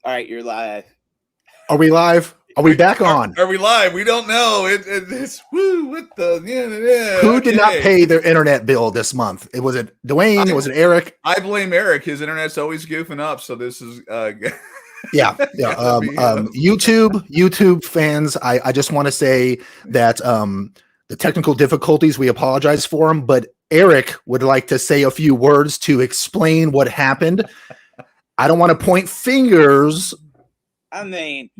All right, you're live. Are we live? Are we back on? Are we live? We don't know. It's woo with the Who did not pay their internet bill this month? Was it Dwayne? Was it Eric? I blame Eric. His internet's always goofing up. So this is yeah. YouTube fans. I just want to say that the technical difficulties, we apologize for them, but Eric would like to say a few words to explain what happened. I don't want to point fingers. I mean,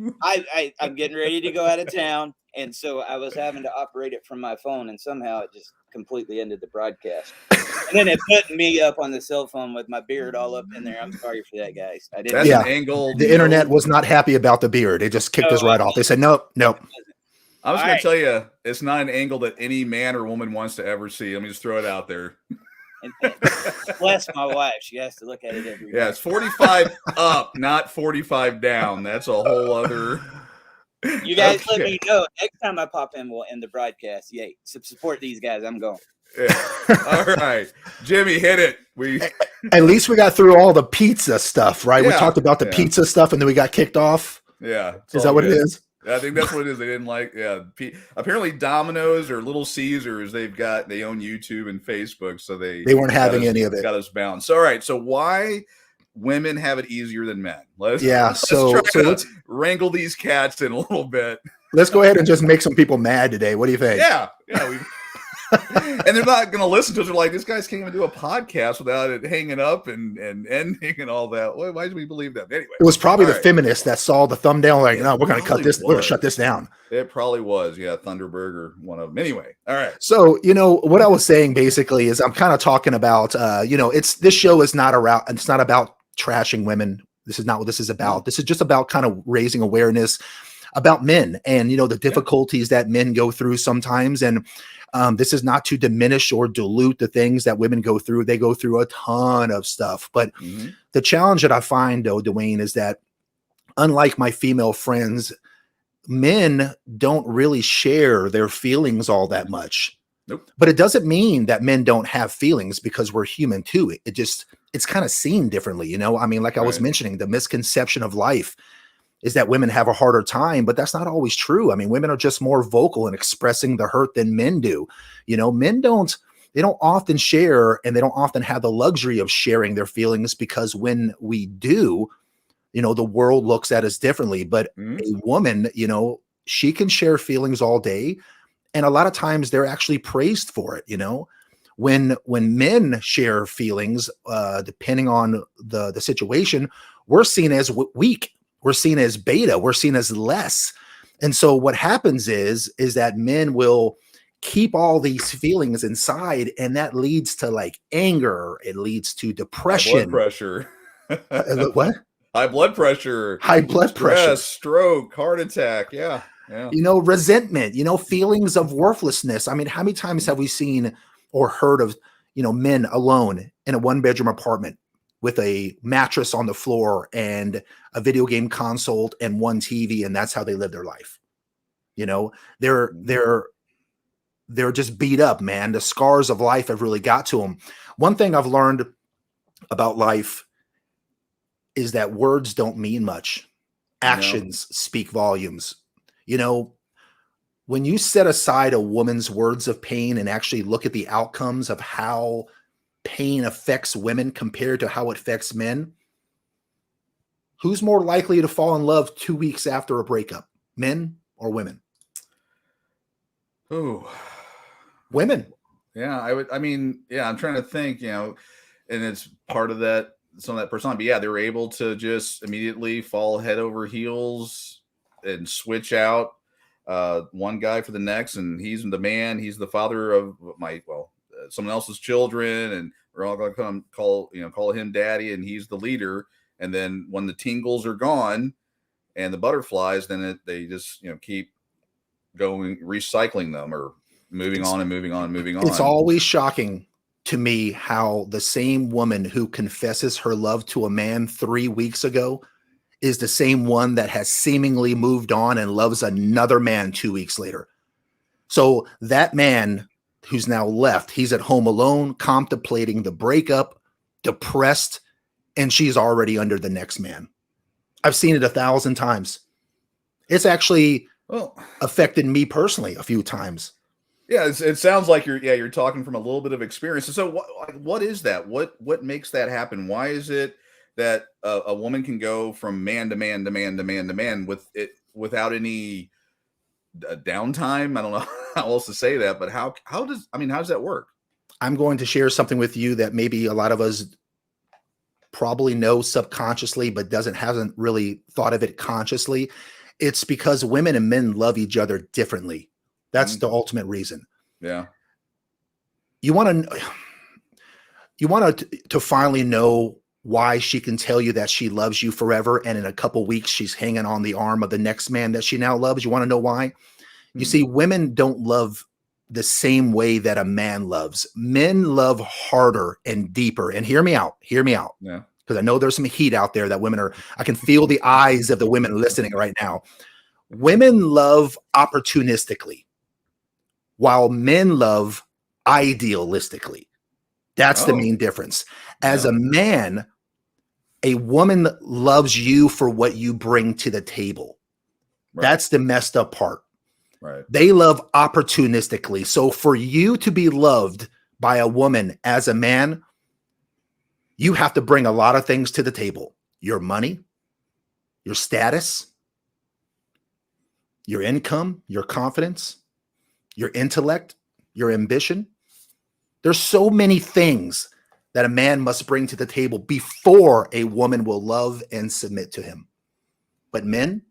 I'm getting ready to go out of town, and so I was having to operate it from my phone, and somehow it just completely ended the broadcast. And then it put me up on the cell phone with my beard all up in there. I'm sorry for that, guys. I didn't. That's an angle. The internet was not happy about the beard. It just kicked us right off. They said, nope. I was going to tell you, it's not an angle that any man or woman wants to ever see. Let me just throw it out there. And bless my wife. She has to look at it every day. Yeah, it's 45 up, not 45 down. That's a whole other. You guys let me know. Next time I pop in, we'll end the broadcast. Yay. Support these guys. I'm going. Yeah. All right. Jimmy, hit it. At least we got through all the pizza stuff, right? Yeah. We talked about the pizza stuff and then we got kicked off. Yeah. Is that what it is? I think that's what it is. They didn't like, apparently Domino's or Little Caesars, they own YouTube and Facebook, so they weren't having any of it. Got us bounced. So, all right. So why women have it easier than men? Let's wrangle these cats in a little bit. Let's go ahead and just make some people mad today. What do you think? Yeah. And they're not going to listen to us. They're like, this guys can't even do a podcast without it hanging up and ending and all that. Why do we believe that? Anyway, it was probably the feminists that saw the thumbnail like, no, we're going to cut this. We're going to shut this down. It probably was. Yeah. Thunderberg or one of them. Anyway. All right. So, what I was saying basically is I'm kind of talking about, this show is not around. It's not about trashing women. This is not what this is about. This is just about kind of raising awareness about men and, the difficulties that men go through sometimes. And, this is not to diminish or dilute the things that women go through. They go through a ton of stuff. But the challenge that I find, though, Dwayne, is that unlike my female friends, men don't really share their feelings all that much. Nope. But it doesn't mean that men don't have feelings because we're human, too. It's kind of seen differently. I mean, like I was mentioning, the misconception of life is that women have a harder time, but that's not always true. I mean, women are just more vocal in expressing the hurt than men do. Men don't often share, and they don't often have the luxury of sharing their feelings because when we do, the world looks at us differently. But a woman, she can share feelings all day. And a lot of times they're actually praised for it. When men share feelings, depending on the situation, we're seen as weak. We're seen as beta. We're seen as less. And so what happens is that men will keep all these feelings inside, and that leads to like anger. It leads to depression. High blood pressure. What? High blood pressure. High blood pressure. Stroke, heart attack. Yeah. Resentment, feelings of worthlessness. I mean, how many times have we seen or heard of, men alone in a one-bedroom apartment with a mattress on the floor and a video game console and one TV, and that's how they live their life. They're just beat up, man. The scars of life have really got to them. One thing I've learned about life is that words don't mean much. Actions speak volumes. When you set aside a woman's words of pain and actually look at the outcomes of how pain affects women compared to how it affects men, who's more likely to fall in love 2 weeks after a breakup, men or women? Ooh, women. Yeah, I'm trying to think, and it's part of that, some of that personality. But they were able to just immediately fall head over heels and switch out one guy for the next, and he's the man, he's the father of someone else's children, and we're all going to call him daddy, and he's the leader. And then when the tingles are gone and the butterflies, then they just keep going, recycling them or moving on. It's always shocking to me how the same woman who confesses her love to a man 3 weeks ago is the same one that has seemingly moved on and loves another man 2 weeks later. So that man who's now left, he's at home alone, contemplating the breakup, depressed, and she's already under the next man. I've seen it 1,000 times. It's actually affected me personally a few times. Yeah, it sounds like you're talking from a little bit of experience. So what is that? What makes that happen? Why is it that a woman can go from man to man to man to man to man without any downtime? I don't know how else to say that, but how does that work? I'm going to share something with you that maybe a lot of us probably know subconsciously, but hasn't really thought of it consciously. It's because women and men love each other differently. That's the ultimate reason. Yeah. You want to finally know why she can tell you that she loves you forever, and in a couple weeks she's hanging on the arm of the next man that she now loves. You want to know why? You see, women don't love the same way that a man loves. Men love harder and deeper. And hear me out. Yeah. Because I know there's some heat out there that I can feel the eyes of the women listening right now. Women love opportunistically, while men love idealistically. That's the main difference. As a man, a woman loves you for what you bring to the table. Right. That's the messed up part. Right. They love opportunistically. So for you to be loved by a woman as a man, you have to bring a lot of things to the table. Your money, your status, your income, your confidence, your intellect, your ambition. There's so many things that a man must bring to the table before a woman will love and submit to him. But men,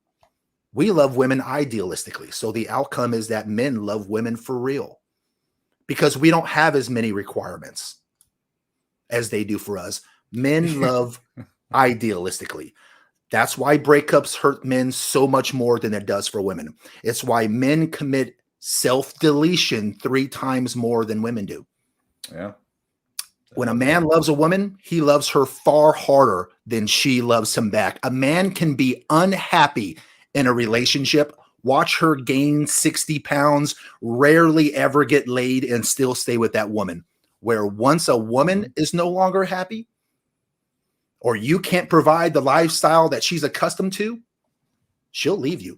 we love women idealistically. So the outcome is that men love women for real because we don't have as many requirements as they do for us. Men love idealistically. That's why breakups hurt men so much more than it does for women. It's why men commit self-deletion 3 times more than women do. Yeah. When a man loves a woman, he loves her far harder than she loves him back. A man can be unhappy in a relationship, watch her gain 60 pounds, rarely ever get laid, and still stay with that woman. Where once a woman is no longer happy, or you can't provide the lifestyle that she's accustomed to, she'll leave you.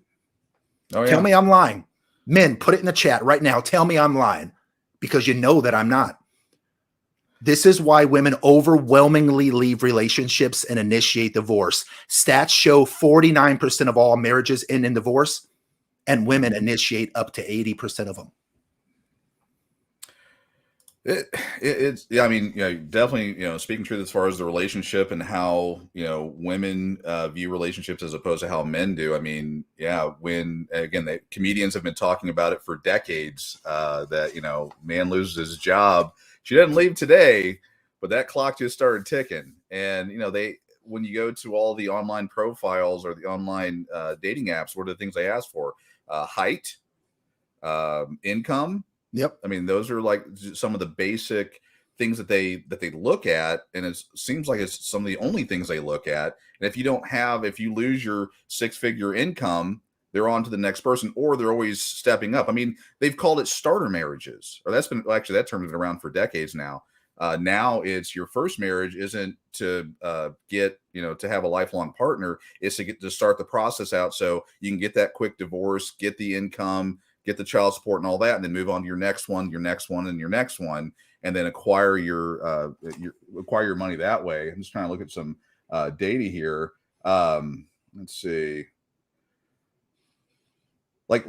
Oh, yeah. Tell me I'm lying. Men, put it in the chat right now. Tell me I'm lying, because you know that I'm not. This is why women overwhelmingly leave relationships and initiate divorce. Stats show 49% of all marriages end in divorce, and women initiate up to 80% of them. It's definitely, speaking truth as far as the relationship and how, women view relationships as opposed to how men do. I mean, when, again, the comedians have been talking about it for decades, that, man loses his job. She doesn't leave today, but that clock just started ticking. And, when you go to all the online profiles or the online dating apps, what are the things they ask for? Height, income. Yep. I mean, those are like some of the basic things that they look at. And it seems like it's some of the only things they look at. And if you lose your 6-figure income, they're on to the next person, or they're always stepping up. I mean, they've called it starter marriages, or that term's been around for decades now. Now it's your first marriage isn't to get, to have a lifelong partner. It's to start the process out so you can get that quick divorce, get the income, get the child support and all that, and then move on to your next one, and your next one, and then acquire your money that way. I'm just trying to look at some data here. Let's see. Like,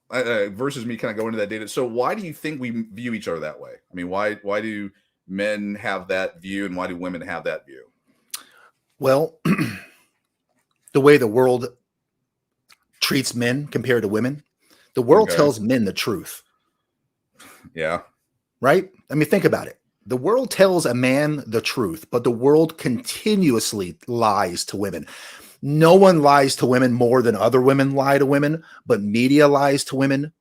versus me kind of going into that data. So why do you think we view each other that way? I mean, why do men have that view, and why do women have that view? Well, the way the world treats men compared to women, the world tells men the truth. Yeah. Right? I mean, think about it. The world tells a man the truth, but the world continuously lies to women. No one lies to women more than other women lie to women, but media lies to women.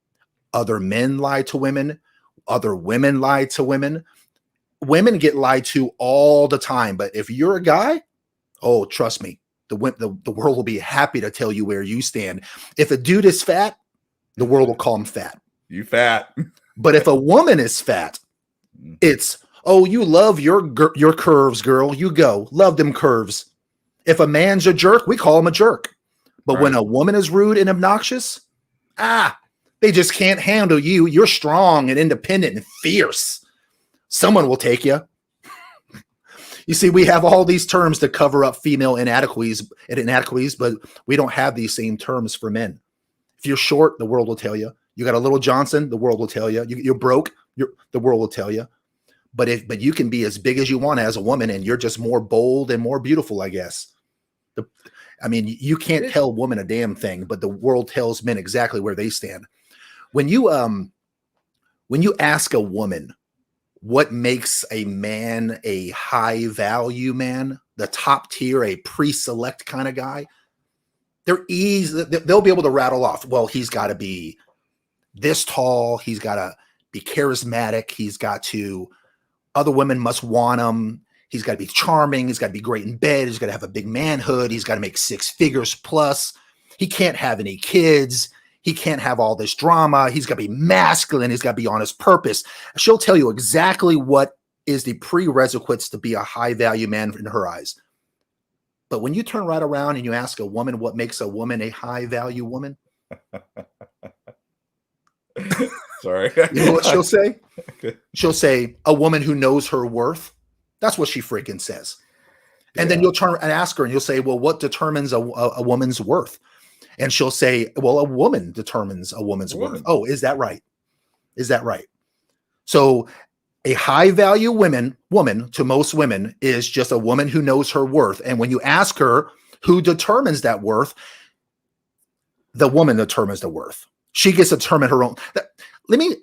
Other men lie to women. Other women lie to women. Women get lied to all the time. But if you're a guy, oh, trust me, the world will be happy to tell you where you stand. If a dude is fat, the world will call him fat. You fat. But if a woman is fat, it's, oh, you love your curves, girl. You go. Love them curves. If a man's a jerk, we call him a jerk. But Right. when a woman is rude and obnoxious, they just can't handle you. You're strong and independent and fierce. Someone will take you. You see, we have all these terms to cover up female inadequacies, but we don't have these same terms for men. If you're short, the world will tell you. You got a little Johnson, the world will tell you. You're broke, the world will tell you. But you can be as big as you want as a woman, and you're just more bold and more beautiful, I guess. You can't tell a woman a damn thing, but the world tells men exactly where they stand. When you ask a woman what makes a man a high value man, the top tier, a pre-select kind of guy, they'll be able to rattle off, well, he's got to be this tall, he's got to be charismatic, other women must want him, he's got to be charming, he's got to be great in bed, he's got to have a big manhood, he's got to make 6 figures plus, he can't have any kids, he can't have all this drama, he's got to be masculine, he's got to be on his purpose. She'll tell you exactly what is the prerequisites to be a high value man in her eyes. But when you turn right around and you ask a woman what makes a woman a high value woman, sorry, you know what she'll say? She'll say, a woman who knows her worth. That's what she freaking says. And then you'll turn and ask her and you'll say, well, what determines a woman's worth? And she'll say, well, a woman determines a woman's worth. Oh, is that right? Is that right? So a high value woman to most women is just a woman who knows her worth. And when you ask her who determines that worth, the woman determines the worth. She gets to determine her own. Let me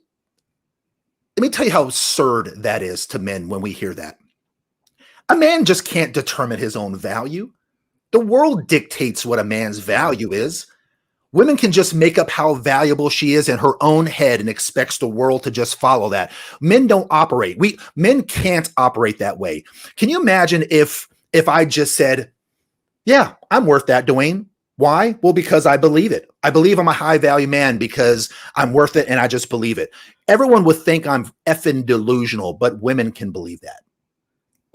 tell you how absurd that is to men when we hear that. A man just can't determine his own value. The world dictates what a man's value is. Women can just make up how valuable she is in her own head and expects the world to just follow that. Men don't operate. Men can't operate that way. Can you imagine if I just said, yeah, I'm worth that, Dwayne? Why? Well, because I believe it. I believe I'm a high value man because I'm worth it and I just believe it. Everyone would think I'm effing delusional, but women can believe that.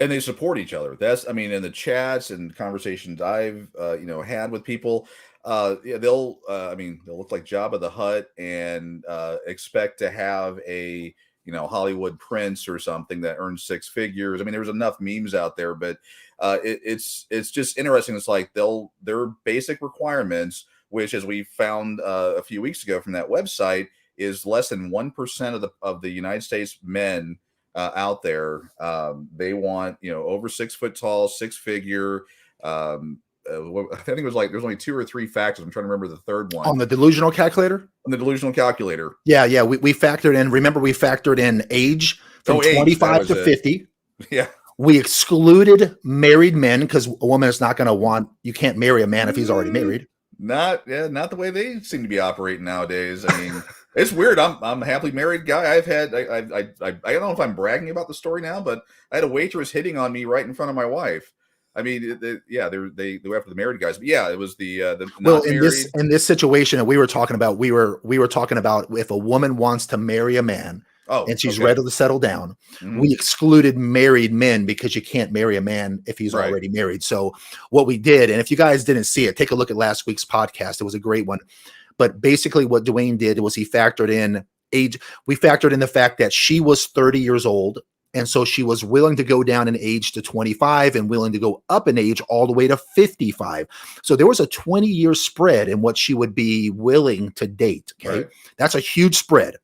And they support each other. In the chats and conversations I've had with people, they'll look like Jabba the Hutt and expect to have a Hollywood prince or something that earns 6 figures. I mean, there's enough memes out there, but it's just interesting. It's like their basic requirements, which, as we found a few weeks ago from that website, is less than 1% of the United States men out there. They want over 6 foot tall, 6 figure. I think it was like there's only 2 or 3 factors. I'm trying to remember the third one. On the Delusional Calculator? On the Delusional Calculator. Yeah. We factored in, remember we factored in age from 25 to 50. Yeah. We excluded married men because a woman is not going to want, you can't marry a man if he's already married. Not the way they seem to be operating nowadays. I mean, it's weird. I'm a happily married guy. I don't know if I'm bragging about the story now, but I had a waitress hitting on me right in front of my wife. I mean, they were after the married guys, but yeah, it was the well, in this situation that we were talking about, we were talking about if a woman wants to marry a man and she's ready to settle down, we excluded married men because you can't marry a man if he's already married. So what we did, and if you guys didn't see it, take a look at last week's podcast. It was a great one. But basically what Dwayne did was he factored in age. We factored in the fact that she was 30 years old. And so she was willing to go down in age to 25 and willing to go up in age all the way to 55. So there was a 20-year spread in what she would be willing to date. Okay. Right. That's a huge spread.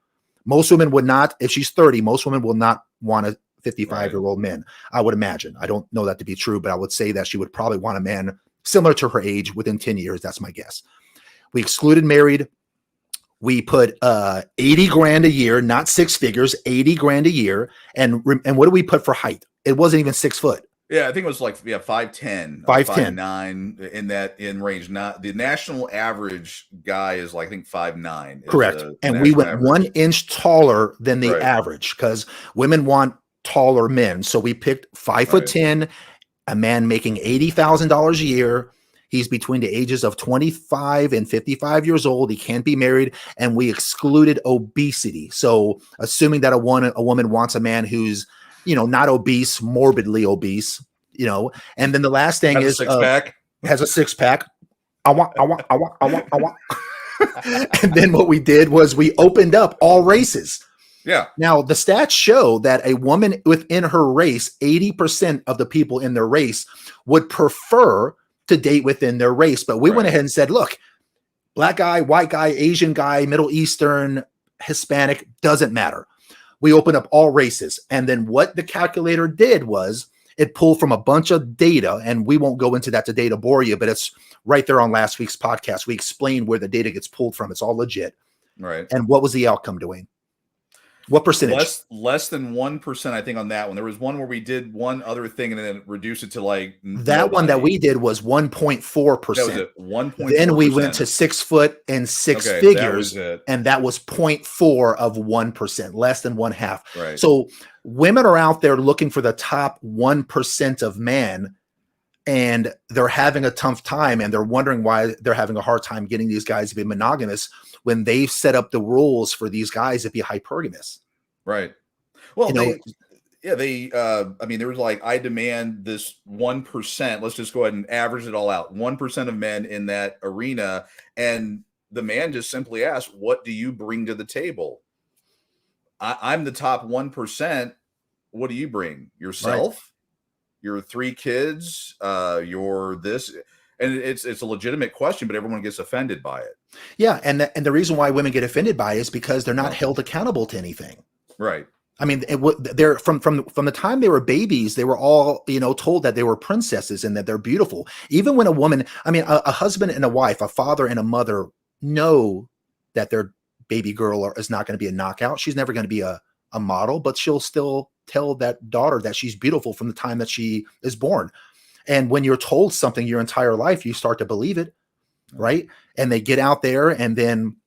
Most women would not, if she's 30, most women will not want a 55-year-old man, I would imagine. I don't know that to be true, but I would say that she would probably want a man similar to her age within 10 years. That's my guess. We excluded married. We put 80 grand a year, not 6 figures, 80 grand a year. And what do we put for height? It wasn't even 6 foot. Yeah, I think it was like 5'10", 5'9" in range. Not the national average guy is like I think 5'9". Correct. And we went average 1 inch taller than the average because women want taller men. So we picked 5'10", a man making $80,000 a year. He's between the ages of 25 and 55 years old. He can't be married. And we excluded obesity. So assuming that a woman wants a man who's, not obese, morbidly obese, you know. And then the last thing Has a is six-pack. has a 6-pack. I want. And then what we did was we opened up all races. Yeah. Now, the stats show that a woman within her race, 80% of the people in their race would prefer to date within their race. But we went ahead and said, look, black guy, white guy, Asian guy, Middle Eastern, Hispanic, doesn't matter. We opened up all races. And then what the calculator did was it pulled from a bunch of data, and we won't go into that today to bore you, but it's right there on last week's podcast. We explained where the data gets pulled from. It's all legit. Right. And what was the outcome, Dwayne? What percentage? Less than 1%, I think, on that one. There was one where we did one other thing and then reduced it to like that one that we did was 1.4%. That was it. 1.4%. Then we went to 6 foot and six figures, and that was 0.4 of 1%, less than one half. Right. So women are out there looking for the top 1% of men, and they're having a tough time, and they're wondering why they're having a hard time getting these guys to be monogamous when they've set up the rules for these guys to be hypergamous. Right. Well, you know, I mean, there was like, I demand this 1%. Let's just go ahead and average it all out. 1% of men in that arena. And the man just simply asked, what do you bring to the table? I'm the top 1%. What do you bring? Yourself? Right. Your 3 kids? Your this? And it's a legitimate question, but everyone gets offended by it. Yeah, and the reason why women get offended by it is because they're not held accountable to anything. Right. I mean, they're from the time they were babies, they were all, you know, told that they were princesses and that they're beautiful. Even when a woman, I mean, a husband and a wife, a father and a mother know that their baby girl is not going to be a knockout. She's never going to be a model, but she'll still tell that daughter that she's beautiful from the time that she is born. And when you're told something your entire life, you start to believe it, right? And they get out there, and then,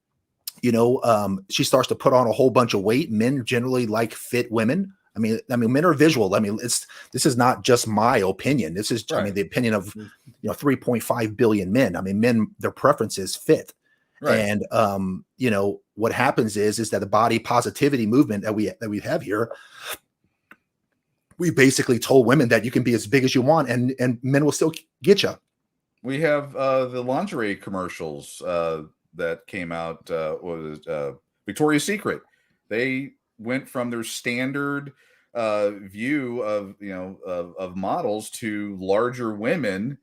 you know, she starts to put on a whole bunch of weight. Men generally like fit women. I mean, men are visual. I mean, this is not just my opinion. This is, right. I mean, the opinion of, you know, 3.5 billion men. I mean, men, their preference is fit. Right. And, you know, what happens is that the body positivity movement that we have here, we basically told women that you can be as big as you want, and men will still get you. We have the lingerie commercials that came out. Victoria's Secret. They went from their standard view of, you know, of models to larger women,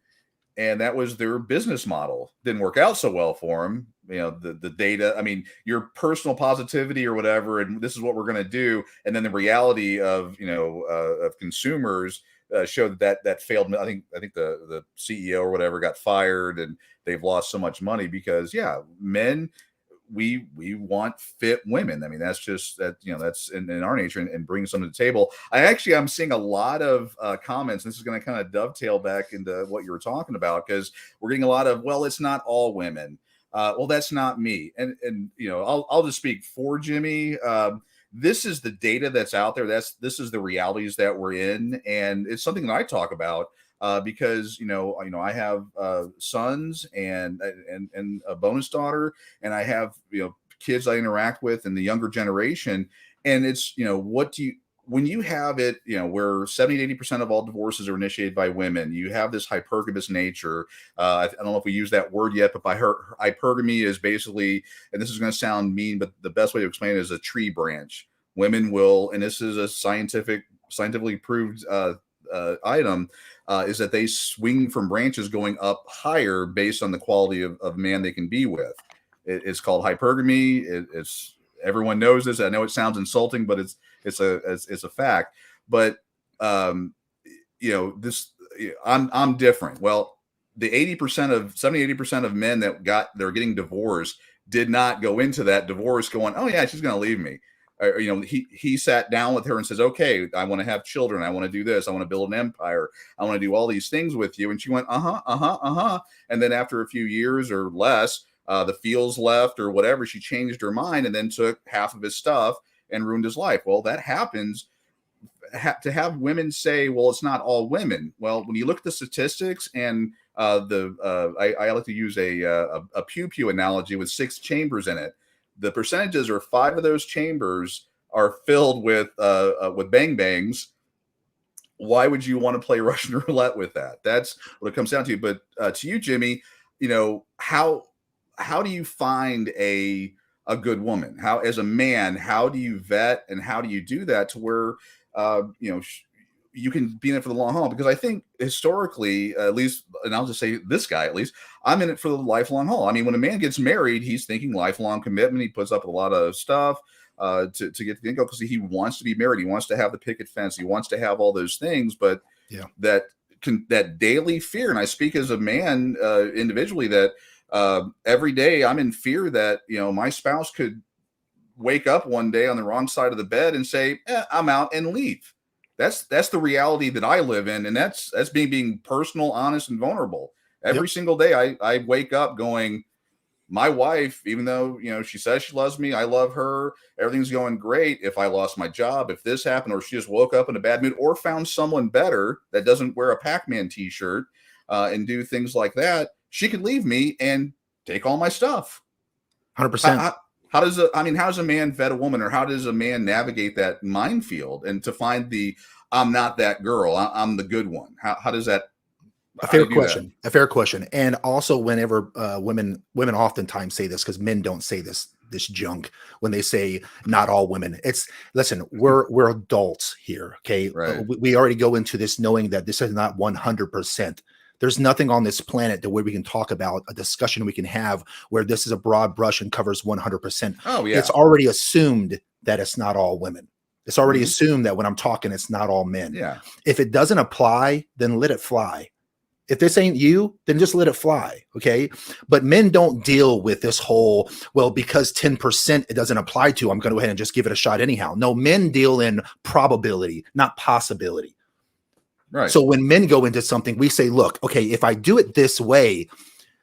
and that was their business model. Didn't work out so well for them. You know, the data, I mean, your personal positivity or whatever, and this is what we're going to do. And then the reality of, you know, of consumers showed that failed. I think the CEO or whatever got fired, and they've lost so much money because, yeah, men, we want fit women. I mean, that's just that, you know, that's in our nature, and bring something to the table. I'm seeing a lot of comments. This is going to kind of dovetail back into what you were talking about, because we're getting a lot of, well, it's not all women. Well, that's not me. And you know, I'll just speak for Jimmy. This is the data that's out there. This is the realities that we're in. And it's something that I talk about because, you know, I have sons and a bonus daughter, and I have, you know, kids I interact with in the younger generation. And it's, you know, when you have it, you know, where 70-80% of all divorces are initiated by women, you have this hypergamous nature. I don't know if we use that word yet, but by hypergamy is basically, and this is going to sound mean, but the best way to explain it is a tree branch. Women will, and this is a scientifically proved item, is that they swing from branches going up higher based on the quality of man they can be with. It's called hypergamy. It's everyone knows this. I know it sounds insulting, but it's a fact. But you know, this, I'm different. Well, the 70-80% of men they're getting divorced did not go into that divorce going, oh yeah, she's going to leave me. Or, you know, he sat down with her and says, okay, I want to have children. I want to do this. I want to build an empire. I want to do all these things with you. And she went, And then after a few years or less, the feels left or whatever, she changed her mind and then took half of his stuff and ruined his life. Well, that happens. To have women say, well, it's not all women. Well, when you look at the statistics and I like to use a pew analogy with 6 chambers in it. The percentages are 5 of those chambers are filled with bang bangs, why would you want to play Russian roulette with that? That's what it comes down to. But to you, Jimmy, how do you find a good woman? How, as a man, how do you vet and how do you do that to where you can be in it for the long haul? Because I think historically, at least, and I'll just say this guy, at least, I'm in it for the lifelong haul. I mean, when a man gets married, he's thinking lifelong commitment. He puts up with a lot of stuff to get the income because he wants to be married. He wants to have the picket fence. He wants to have all those things. But that daily fear, and I speak as a man individually, that every day I'm in fear that my spouse could wake up one day on the wrong side of the bed and say, I'm out, and leave. That's the reality that I live in, and that's being personal, honest, and vulnerable. Every single day I wake up going, my wife, even though she says she loves me, I love her, everything's going great. If I lost my job, if this happened, or she just woke up in a bad mood, or found someone better that doesn't wear a Pac-Man t-shirt and do things like that, she could leave me and take all my stuff. 100%. How does a man vet a woman, or how does a man navigate that minefield and to find I'm not that girl, I'm the good one? How does that? A fair question. And also, whenever women oftentimes say this, because men don't say this junk when they say not all women. Listen, we're adults here. Okay. Right. We already go into this knowing that this is not 100%. There's nothing on this planet that where we can talk about a discussion we can have where this is a broad brush and covers 100%. Oh yeah. It's already assumed that it's not all women. It's already assumed that when I'm talking, it's not all men. Yeah. If it doesn't apply, then let it fly. If this ain't you, then just let it fly. Okay. But men don't deal with this whole, well, because 10% it doesn't apply to, I'm going to go ahead and just give it a shot anyhow. No, men deal in probability, not possibility. Right. So when men go into something, we say, look, okay, if I do it this way,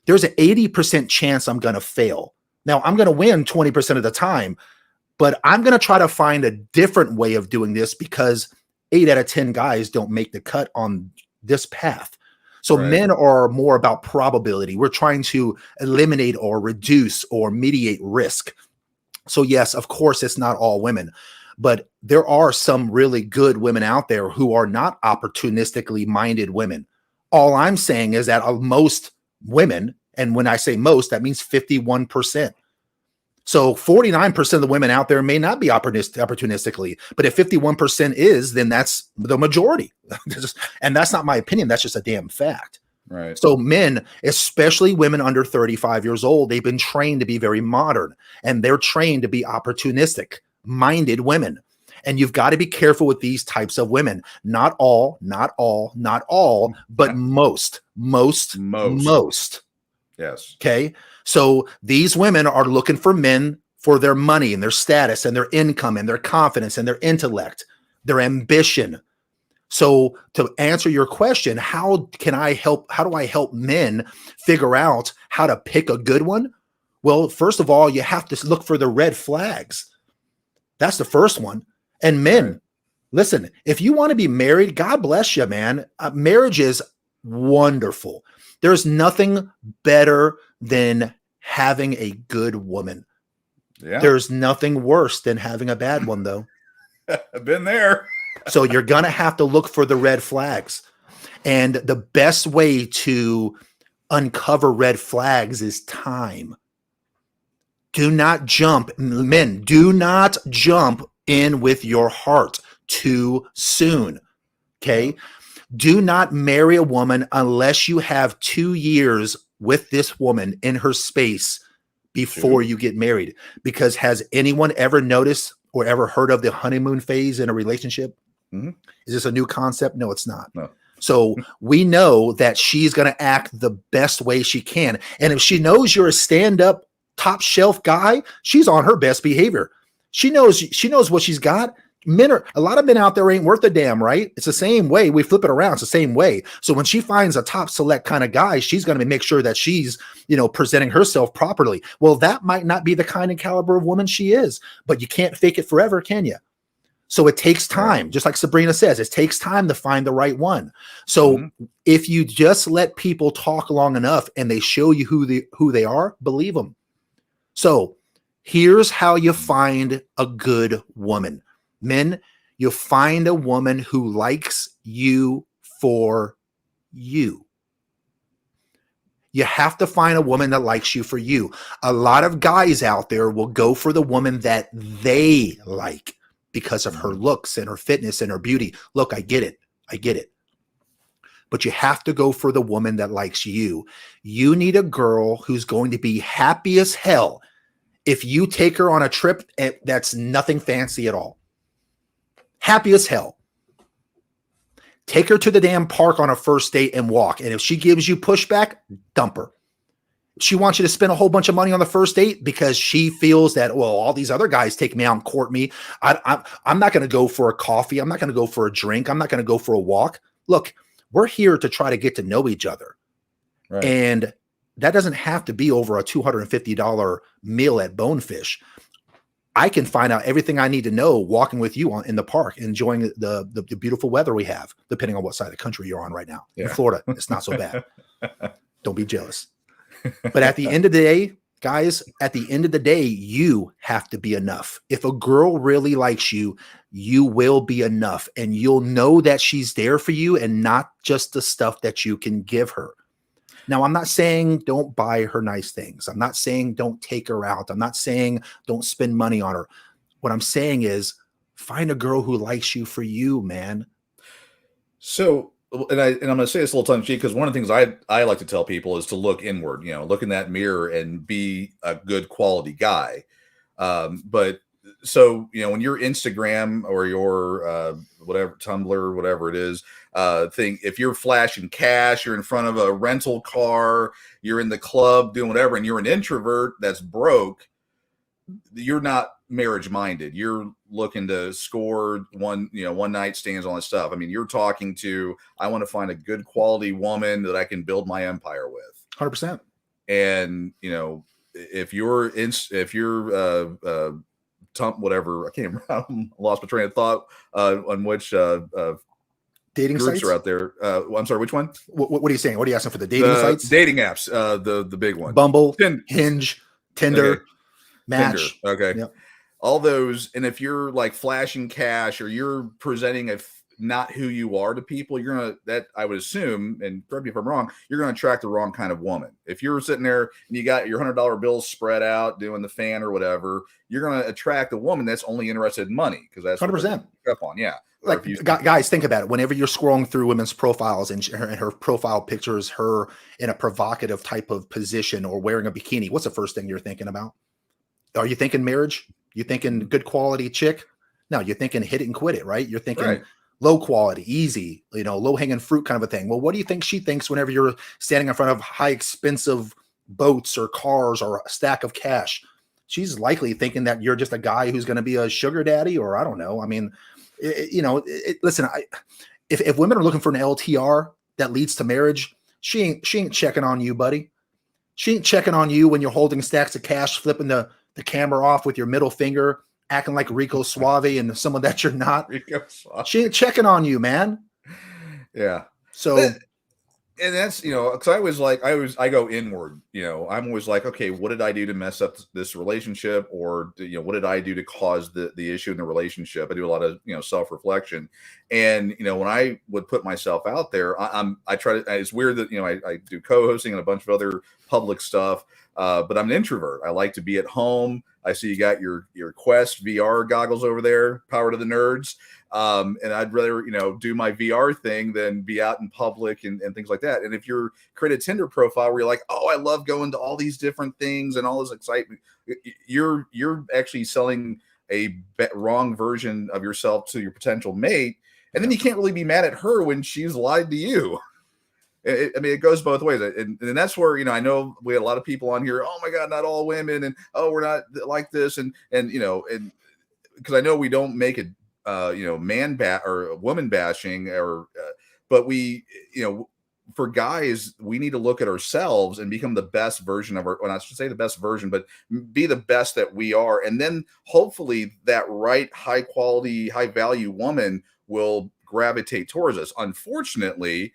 there's an 80% chance I'm going to fail. Now I'm going to win 20% of the time, but I'm going to try to find a different way of doing this because 8 out of 10 guys don't make the cut on this path. So men are more about probability. We're trying to eliminate or reduce or mediate risk. So yes, of course, it's not all women, but there are some really good women out there who are not opportunistically minded women. All I'm saying is that most women, and when I say most, that means 51%. So 49% of the women out there may not be opportunistically, but if 51% is, then that's the majority. And that's not my opinion. That's just a damn fact. Right. So men, especially women under 35 years old, they've been trained to be very modern, and they're trained to be opportunistic minded women. And you've got to be careful with these types of women. Not all, but most. Yes. Okay. So these women are looking for men for their money and their status and their income and their confidence and their intellect, their ambition. So to answer your question, how do I help men figure out how to pick a good one? Well, first of all, you have to look for the red flags. That's the first one. And men, listen, if you want to be married, God bless you, man. Marriage is wonderful. There's nothing better than having a good woman. Yeah. There's nothing worse than having a bad one, though. I've been there. So you're going to have to look for the red flags. And the best way to uncover red flags is time. Do not jump. Men, do not jump in with your heart too soon. Okay? Do not marry a woman unless you have 2 years with this woman in her space before you get married. Because has anyone ever noticed or ever heard of the honeymoon phase in a relationship? Mm-hmm. Is this a new concept? No, it's not. No. So we know that she's going to act the best way she can. And if she knows you're a stand-up top shelf guy, she's on her best behavior. She knows what she's got. A lot of men out there ain't worth a damn, right? It's the same way. We flip it around. It's the same way. So when she finds a top select kind of guy, she's going to make sure that she's, presenting herself properly. Well, that might not be the kind of caliber of woman she is, but you can't fake it forever, can you? So it takes time. Just like Sabrina says, it takes time to find the right one. So if you just let people talk long enough and they show you who they are, believe them. So here's how you find a good woman. Men, you find a woman who likes you for you. You have to find a woman that likes you for you. A lot of guys out there will go for the woman that they like because of her looks and her fitness and her beauty. Look, I get it. I get it. But you have to go for the woman that likes you. You need a girl who's going to be happy as hell if you take her on a trip that's nothing fancy at all. Happy as hell. Take her to the damn park on a first date and walk. And if she gives you pushback, dump her. She wants you to spend a whole bunch of money on the first date because she feels that, well, all these other guys take me out and court me. I'm not going to go for a coffee. I'm not going to go for a drink. I'm not going to go for a walk. Look, we're here to try to get to know each other. Right. And that doesn't have to be over a $250 meal at Bonefish. I can find out everything I need to know walking with you in the park, enjoying the beautiful weather we have, depending on what side of the country you're on right now. Yeah. In Florida, it's not so bad. Don't be jealous. But at the end of the day, guys, at the end of the day, you have to be enough. If a girl really likes you, you will be enough. And you'll know that she's there for you and not just the stuff that you can give her. Now, I'm not saying don't buy her nice things. I'm not saying don't take her out. I'm not saying don't spend money on her. What I'm saying is find a girl who likes you for you, man. So, and I'm going to say this a little tongue-in-cheek because one of the things I like to tell people is to look inward, look in that mirror and be a good quality guy. But so, when your Instagram or your whatever, Tumblr, whatever it is, thing, if you're flashing cash, you're in front of a rental car, you're in the club doing whatever, and you're an introvert that's broke, you're not marriage minded. You're looking to score one night stands, all that stuff. I mean, you're talking to, I want to find a good quality woman that I can build my empire with. 100%. And, if you're whatever, I can't remember, I lost my train of thought on which dating groups sites are out there. I'm sorry, which one? What are you saying? What are you asking for? The dating sites? Dating apps, the big one. Bumble, Hinge, Tinder, okay. Match. Tinder. Okay. Yep. All those. And if you're like flashing cash or you're presenting not who you are to people, I would assume, and correct me if I'm wrong, you're going to attract the wrong kind of woman. If you're sitting there and you got your $100 bills spread out doing the fan or whatever, you're going to attract a woman that's only interested in money because that's 100% up on. Yeah. Like guys, think about it. Whenever you're scrolling through women's profiles and her profile pictures her in a provocative type of position or wearing a bikini, what's the first thing you're thinking about? Are you thinking marriage? You thinking good quality chick? No, you're thinking hit it and quit it, right? You're thinking low quality, easy, low hanging fruit kind of a thing. Well, what do you think she thinks whenever you're standing in front of high expensive boats or cars or a stack of cash? She's likely thinking that you're just a guy who's going to be a sugar daddy, or I don't know. I mean, listen, if women are looking for an LTR that leads to marriage, she ain't checking on you, buddy. She ain't checking on you when you're holding stacks of cash, flipping the camera off with your middle finger, acting like Rico Suave and someone that you're not. She ain't checking on you, man. Yeah. So, and that's, because I go inward, I'm always like, okay, what did I do to mess up this relationship? Or, what did I do to cause the issue in the relationship? I do a lot of, self-reflection. And, when I would put myself out there, I try to, it's weird that, I do co-hosting and a bunch of other public stuff. But I'm an introvert. I like to be at home. I see you got your Quest VR goggles over there, power to the nerds. And I'd rather, do my VR thing than be out in public and things like that. And if you're create a Tinder profile where you're like, oh, I love going to all these different things and all this excitement, you're actually selling a wrong version of yourself to your potential mate. And then you can't really be mad at her when she's lied to you. It goes both ways. And that's where, I know we had a lot of people on here. Oh my God, not all women. And, oh, we're not like this. And because I know we don't make it, or woman bashing but we, for guys, we need to look at ourselves and become the best version of I should say the best version, but be the best that we are. And then hopefully that right, high quality, high value woman will gravitate towards us. Unfortunately,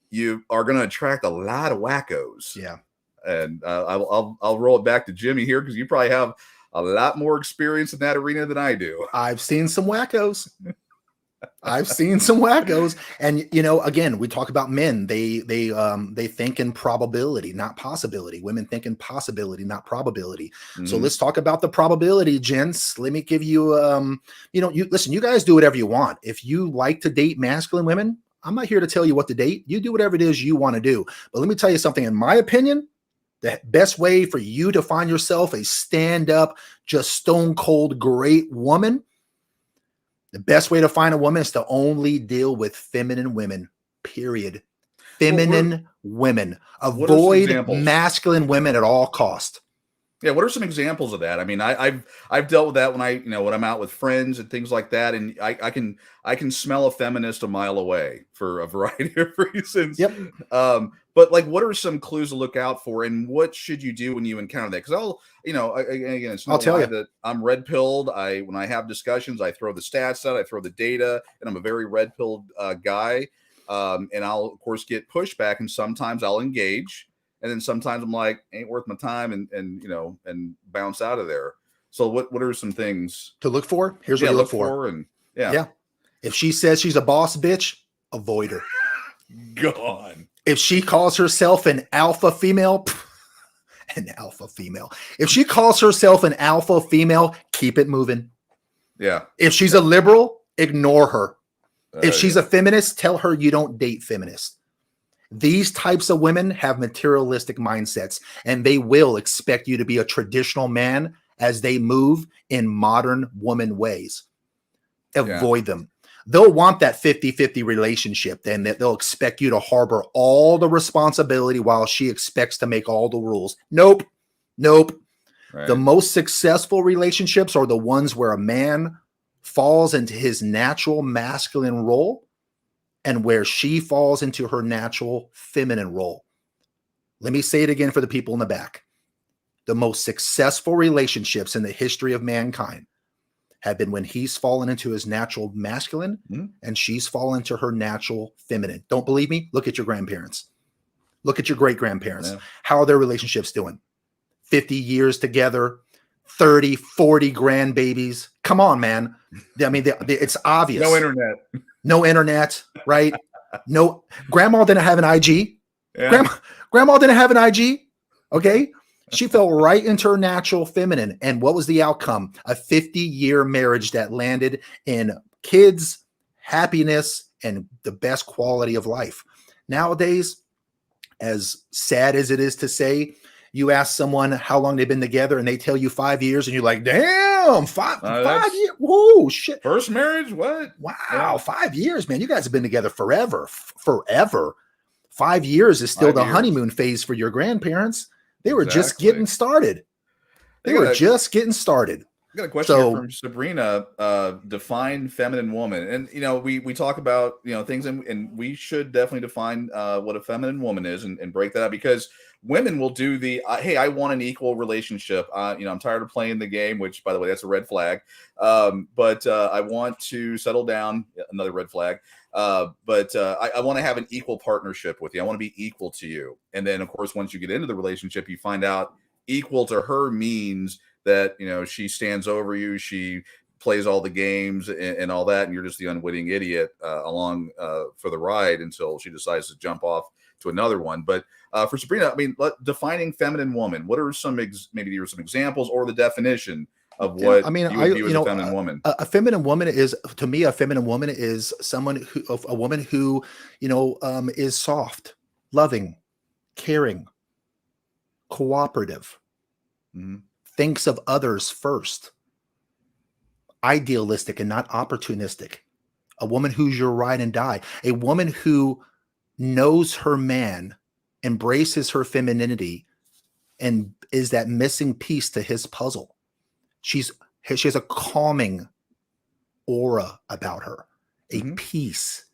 you are going to attract a lot of wackos. Yeah. And I'll roll it back to Jimmy here because you probably have a lot more experience in that arena than I do. I've seen some wackos. I've seen some wackos, and again, we talk about men. They think in probability, not possibility. Women think in possibility, not probability. So let's talk about the probability, gents. Let me give you, you listen. You guys do whatever you want. If you like to date masculine women, I'm not here to tell you what to date. You do whatever it is you want to do. But let me tell you something. In my opinion, the best way for you to find yourself a stand-up, just stone cold great woman. The best way to find a woman is to only deal with feminine women, period. Feminine women. Avoid masculine women at all cost. Yeah, what are some examples of that? I mean, I've dealt with that when when I'm out with friends and things like that, and I can smell a feminist a mile away for a variety of reasons. Yep. But like, what are some clues to look out for, and what should you do when you encounter that? Because again, it's not lie that I'm red pilled. When I have discussions, I throw the stats out, I throw the data, and I'm a very red pilled guy. And I'll of course get pushback, and sometimes I'll engage. And then sometimes I'm like, ain't worth my time, and bounce out of there. So what are some things to look for? Here's what you look for. And if she says she's a boss bitch, avoid her. Gone. If she calls herself an alpha female, If she calls herself an alpha female, keep it moving. Yeah. If she's a liberal, ignore her. If she's a feminist, tell her you don't date feminists. These types of women have materialistic mindsets, and they will expect you to be a traditional man as they move in modern woman ways. Avoid them. They'll want that 50-50 relationship, then that they'll expect you to harbor all the responsibility while she expects to make all the rules. Nope. Right. The most successful relationships are the ones where a man falls into his natural masculine role and where she falls into her natural feminine role. Let me say it again for the people in the back. The most successful relationships in the history of mankind have been when he's fallen into his natural masculine and she's fallen into her natural feminine. Don't believe me? Look at your grandparents. Look at your great-grandparents. Yeah. How are their relationships doing? 50 years together, 30, 40 grandbabies. Come on, man. I mean, it's obvious. No internet, right? No, grandma didn't have an IG. Yeah. Grandma didn't have an IG. Okay. She fell right into her natural feminine. And what was the outcome? A 50-year marriage that landed in kids, happiness, and the best quality of life. Nowadays, as sad as it is to say, you ask someone how long they've been together and they tell you 5 years and you're like, damn, five years. Whoa, shit. First marriage? What? Wow. 5 years, man. You guys have been together forever. 5 years is still the honeymoon phase for your grandparents. They were just getting started. I got a question here from Sabrina. Define feminine woman. And, we talk about, things and we should definitely define what a feminine woman is and break that up, because women will do hey, I want an equal relationship. I'm tired of playing the game, which, by the way, that's a red flag. But I want to settle down. Another red flag. But I want to have an equal partnership with you. I want to be equal to you. And then, of course, once you get into the relationship, you find out equal to her means that, she stands over you. She plays all the games and all that. And you're just the unwitting idiot along for the ride until she decides to jump off to another one. But for Sabrina, I mean, defining feminine woman, what are maybe there are some examples or the definition of what you would view as a feminine woman? A feminine woman is, to me, a woman who, is soft, loving, caring, cooperative, thinks of others first, idealistic and not opportunistic. A woman who's your ride and die. A woman who knows her man, embraces her femininity, and is that missing piece to his puzzle. She has a calming aura about her, a peace,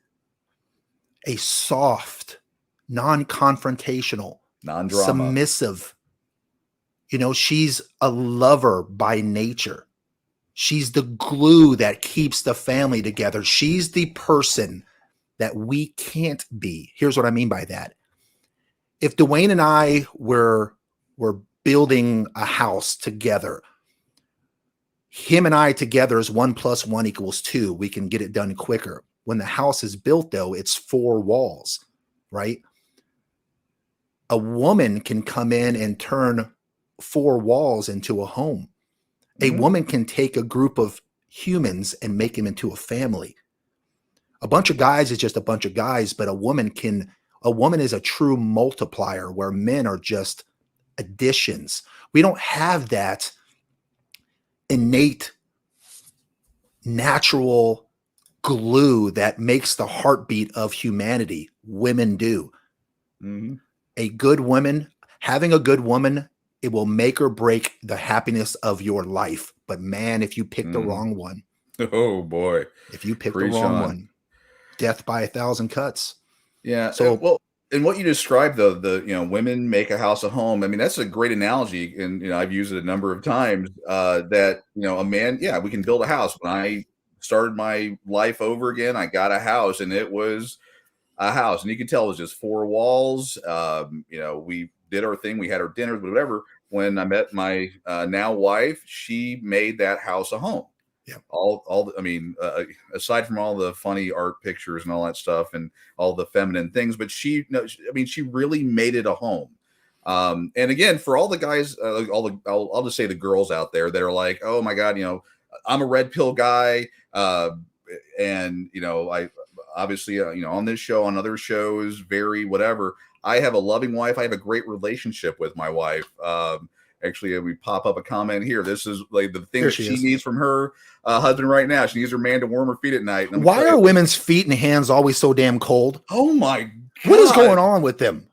a soft, non-confrontational, non-drama, submissive. She's a lover by nature. She's the glue that keeps the family together. She's the person that we can't be. Here's what I mean by that. If Dwayne and I were building a house together, him and I together is 1 + 1 = 2. We can get it done quicker. When the house is built, though, it's 4 walls, right? A woman can come in and turn 4 walls into a home. A woman can take a group of humans and make them into a family. A bunch of guys is just a bunch of guys, but a woman is a true multiplier where men are just additions. We don't have that innate natural glue that makes the heartbeat of humanity. Women do. A good woman, having a good woman, it will make or break the happiness of your life. But man, if you pick the wrong one, oh boy, if you pick the wrong one, death by 1,000 cuts. Yeah. So, well, and what you described, though, women make a house a home. I mean, that's a great analogy, and I've used it a number of times. That a man, we can build a house. When I started my life over again, I got a house, and it was a house, and you can tell it was just 4 walls. We did our thing, we had our dinners, whatever. When I met my now wife, she made that house a home. Yeah. Aside from all the funny art pictures and all that stuff and all the feminine things, but she really made it a home. And again, for all the guys, I'll just say the girls out there that are like, oh my God, I'm a red pill guy. And I obviously, on this show, on other shows, very whatever. I have a loving wife. I have a great relationship with my wife. Actually, we pop up a comment here. This is like the thing that she needs from her husband right now. She needs her man to warm her feet at night. Why are women's feet and hands always so damn cold? Oh my God. What is going on with them?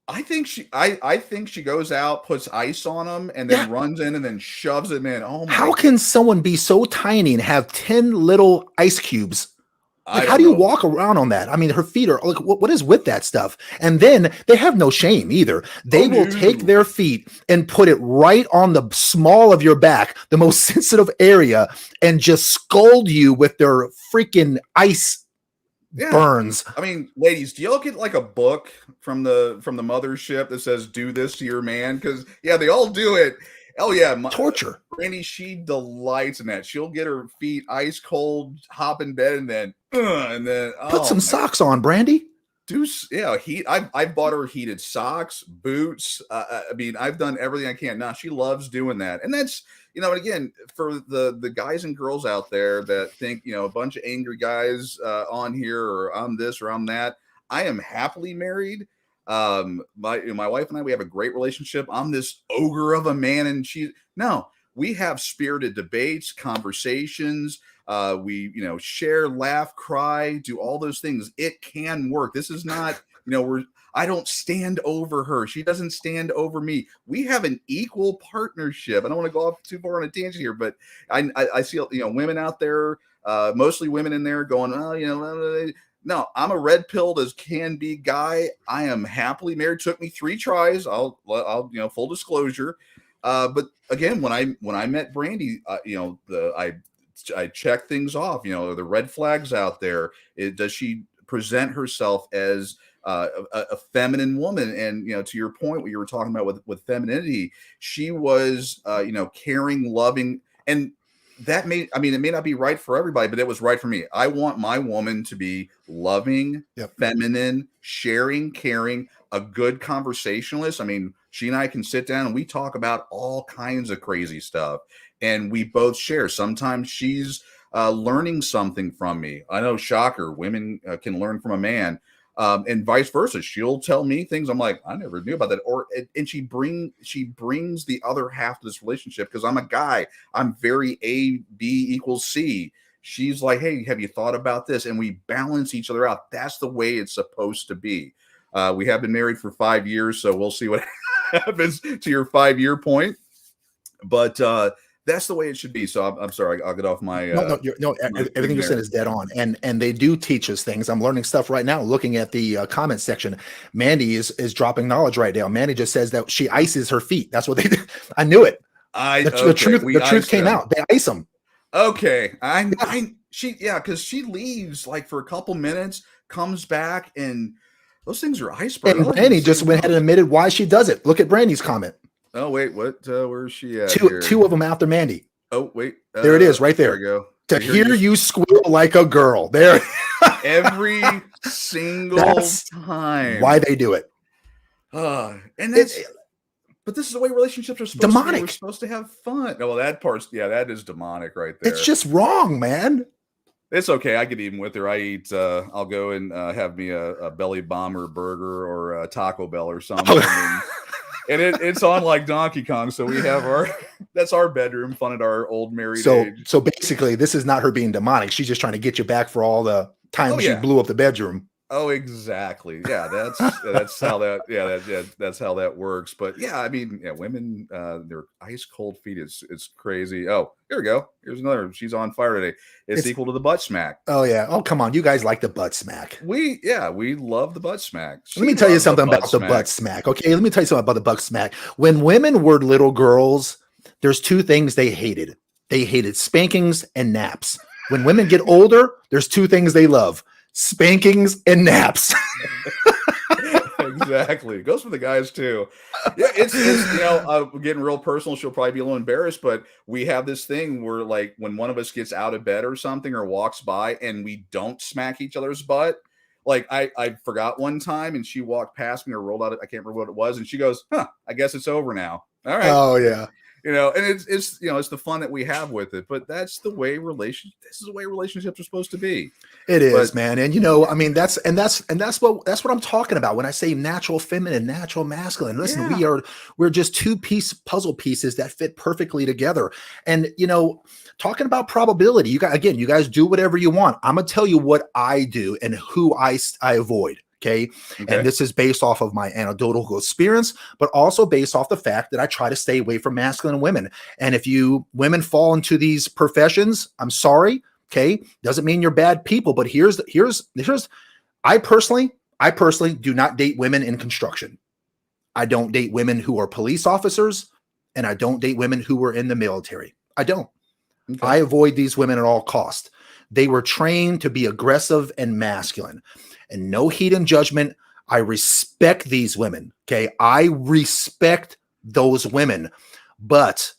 I think she goes out, puts ice on them, and then runs in and then shoves them in. Oh my! How can someone be so tiny and have 10 little ice cubes? Like, how do you walk around on that? I mean, her feet are like, what is with that stuff? And then they have no shame either. They will take their feet and put it right on the small of your back, the most sensitive area, and just scold you with their freaking ice burns. I mean, ladies, do y'all get like a book from the mothership that says "Do this to your man"? Because they all do it. Oh yeah, torture. Brandy, she delights in that. She'll get her feet ice cold, hop in bed, and then put some socks on, Brandy. Heat. I've bought her heated socks, boots. I've done everything I can. Now she loves doing that, and that's again, for the guys and girls out there that think a bunch of angry guys on here or I'm this or I'm that. I am happily married. My wife and I, we have a great relationship. I'm this ogre of a man, and we have spirited debates, conversations. We share, laugh, cry, do all those things. It can work. This is not I don't stand over her. She doesn't stand over me. We have an equal partnership. I don't want to go off too far on a tangent here, but I see women out there, mostly women in there going, no, I'm a red pilled as can be guy. I am happily married. Took me 3 tries. I'll full disclosure. But again, when I met Brandy, I checked things off. The red flags out there. Does she present herself as a feminine woman? And to your point, what you were talking about with femininity, she was caring, loving, and that it may not be right for everybody, but it was right for me. I want my woman to be loving, feminine, sharing, caring, a good conversationalist. I mean, she and I can sit down and we talk about all kinds of crazy stuff, and we both share. Sometimes she's learning something from me. I know, shocker, women can learn from a man. And vice versa. She'll tell me things I'm like, I never knew about that. And she brings the other half of this relationship, because I'm a guy. I'm very A/B = C. She's like, hey, have you thought about this? And we balance each other out. That's the way it's supposed to be. We have been married for 5 years, so we'll see what happens to your 5-year point. But that's the way it should be. So I'm sorry, I'll get off my. Everything you said is dead on, and they do teach us things. I'm learning stuff right now. Looking at the comment section, Mandy is dropping knowledge right now. Mandy just says that she ices her feet. That's what they do. I knew it. The truth came out. They ice them. Okay, because she leaves like for a couple minutes, comes back, and those things are iceberg. And Brandy just went ahead and admitted why she does it. Look at Brandy's comment. Oh wait, what? Where's she at? Two of them after Mandy. Oh, wait. There it is, right There there. we go. To hear you squeal like a girl. There. Every single That's time. why they do it. And that's, but this is the way relationships are supposed to be. We're supposed to have fun. Well, that part's, that is demonic right there. It's just wrong, man. It's okay. I get even with her. I eat, I'll go and have me a belly bomber burger or a Taco Bell or something. And it's on like Donkey Kong. So we have that's our bedroom, fun at our old married age. So basically, this is not her being demonic. She's just trying to get you back for all the times she blew up the bedroom. Oh, exactly. Yeah, that's how that's how that works. But yeah, I mean, women, their ice cold feet it's crazy. Oh, here we go. Here's another. She's on fire today. It's equal to the butt smack. Oh yeah. Oh come on, you guys like the butt smack. We love the butt smack. Let me tell you something about the butt smack. Okay, let me tell you something about the butt smack. When women were little girls, there's two things they hated. They hated spankings and naps. When women get older, there's two things they love: spankings and naps. Exactly. It goes for the guys too. Yeah, it's getting real personal. She'll probably be a little embarrassed, but we have this thing where like when one of us gets out of bed or something or walks by and we don't smack each other's butt. Like I forgot one time and she walked past me or rolled out. I can't remember what it was. And she goes, I guess it's over now. All right. Oh yeah. And it's the fun that we have with it, but this is the way relationships are supposed to be. It is, man. And I mean, that's what I'm talking about when I say natural feminine, natural masculine. Listen, we're just two-piece puzzle pieces that fit perfectly together. And talking about probability, you guys do whatever you want. I'm gonna tell you what I do and who I avoid. Okay. And this is based off of my anecdotal experience, but also based off the fact that I try to stay away from masculine women. And if women fall into these professions, I'm sorry. Okay. Doesn't mean you're bad people, but here's I personally do not date women in construction. I don't date women who are police officers, and I don't date women who were in the military. I don't. Okay. I avoid these women at all costs. They were trained to be aggressive and masculine. And no heat and judgment. I respect these women. Okay. I respect those women, but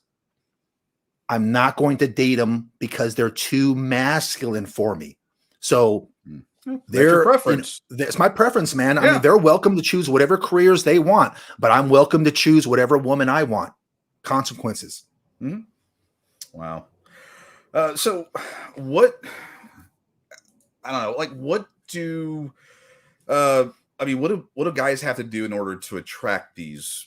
I'm not going to date them because they're too masculine for me. So their preference. That's my preference, man. I mean, they're welcome to choose whatever careers they want, but I'm welcome to choose whatever woman I want. Consequences. Mm-hmm. Wow. So what, I don't know, like what do what do guys have to do in order to attract these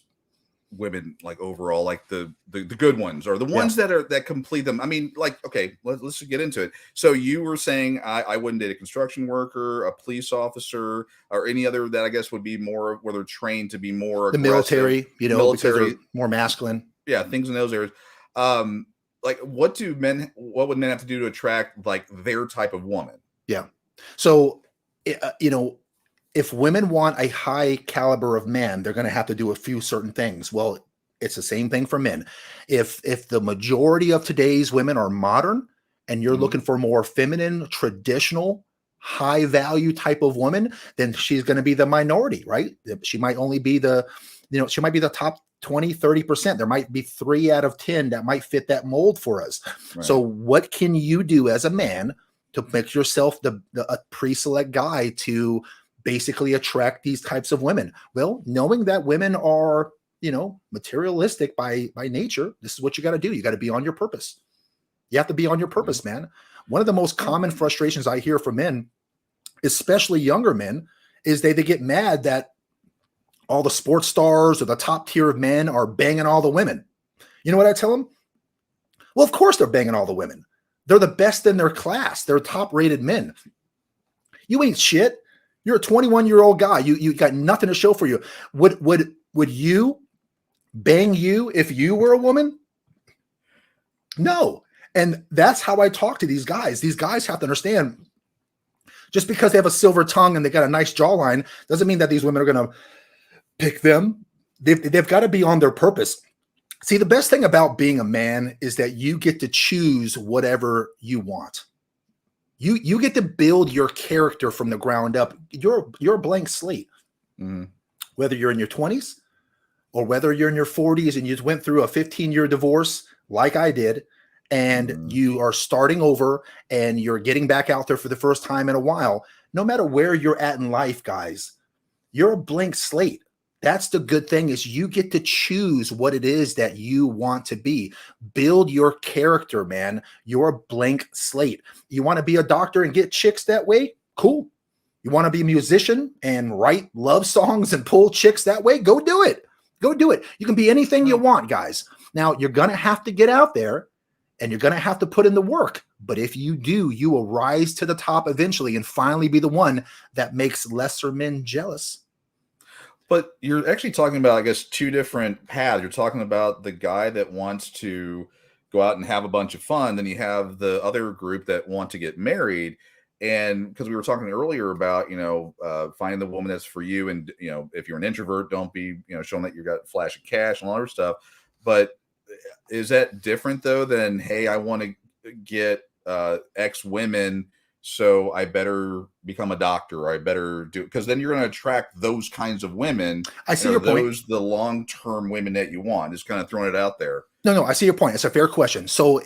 women, like overall, like the good ones or the ones that complete them? I mean, like, okay, let's get into it. So you were saying I wouldn't date a construction worker, a police officer, or any other that I guess would be more where they're trained to be more the military, because they're more masculine. Yeah, things in those areas. Like what would men have to do to attract like their type of woman? Yeah. So, if women want a high caliber of man, they're going to have to do a few certain things. Well, it's the same thing for men. If the majority of today's women are modern and you're looking for more feminine, traditional, high value type of woman, then she's going to be the minority, right? She might only be she might be the top 20, 30%. There might be 3 out of 10 that might fit that mold for us. Right. So what can you do as a man to make yourself a pre-select guy to basically attract these types of women? Well, knowing that women are, materialistic by nature, this is what you got to do. You got to be on your purpose. You have to be on your purpose, man. One of the most common frustrations I hear from men, especially younger men, is they get mad that all the sports stars or the top tier of men are banging all the women. You know what I tell them? Well, of course they're banging all the women. They're the best in their class. They're top-rated men. You ain't shit. You're a 21-year-old guy. You got nothing to show for you. Would you bang you if you were a woman? No. And that's how I talk to these guys. These guys have to understand, just because they have a silver tongue and they got a nice jawline doesn't mean that these women are going to pick them. They've got to be on their purpose. See, the best thing about being a man is that you get to choose whatever you want. You get to build your character from the ground up. You're a blank slate. Mm-hmm. Whether you're in your 20s or whether you're in your 40s and you went through a 15-year divorce like I did, and you are starting over and you're getting back out there for the first time in a while, no matter where you're at in life, guys, you're a blank slate. That's the good thing, is you get to choose what it is that you want to be. Build your character, man. You're a blank slate. You want to be a doctor and get chicks that way? Cool. You want to be a musician and write love songs and pull chicks that way? Go do it. Go do it. You can be anything you want, guys. Now, you're going to have to get out there and you're going to have to put in the work. But if you do, you will rise to the top eventually and finally be the one that makes lesser men jealous. But you're actually talking about, I guess, two different paths. You're talking about the guy that wants to go out and have a bunch of fun. Then you have the other group that want to get married. And because we were talking earlier about, finding the woman that's for you. And, if you're an introvert, don't be, showing that you got a flash of cash and all that other stuff. But is that different, though, than, hey, I want to get X women, so I better become a doctor, or I better do, because then you're going to attract those kinds of women. I see your point. Those the long-term women that you want. Just kind of throwing it out there. No, I see your point. It's a fair question. So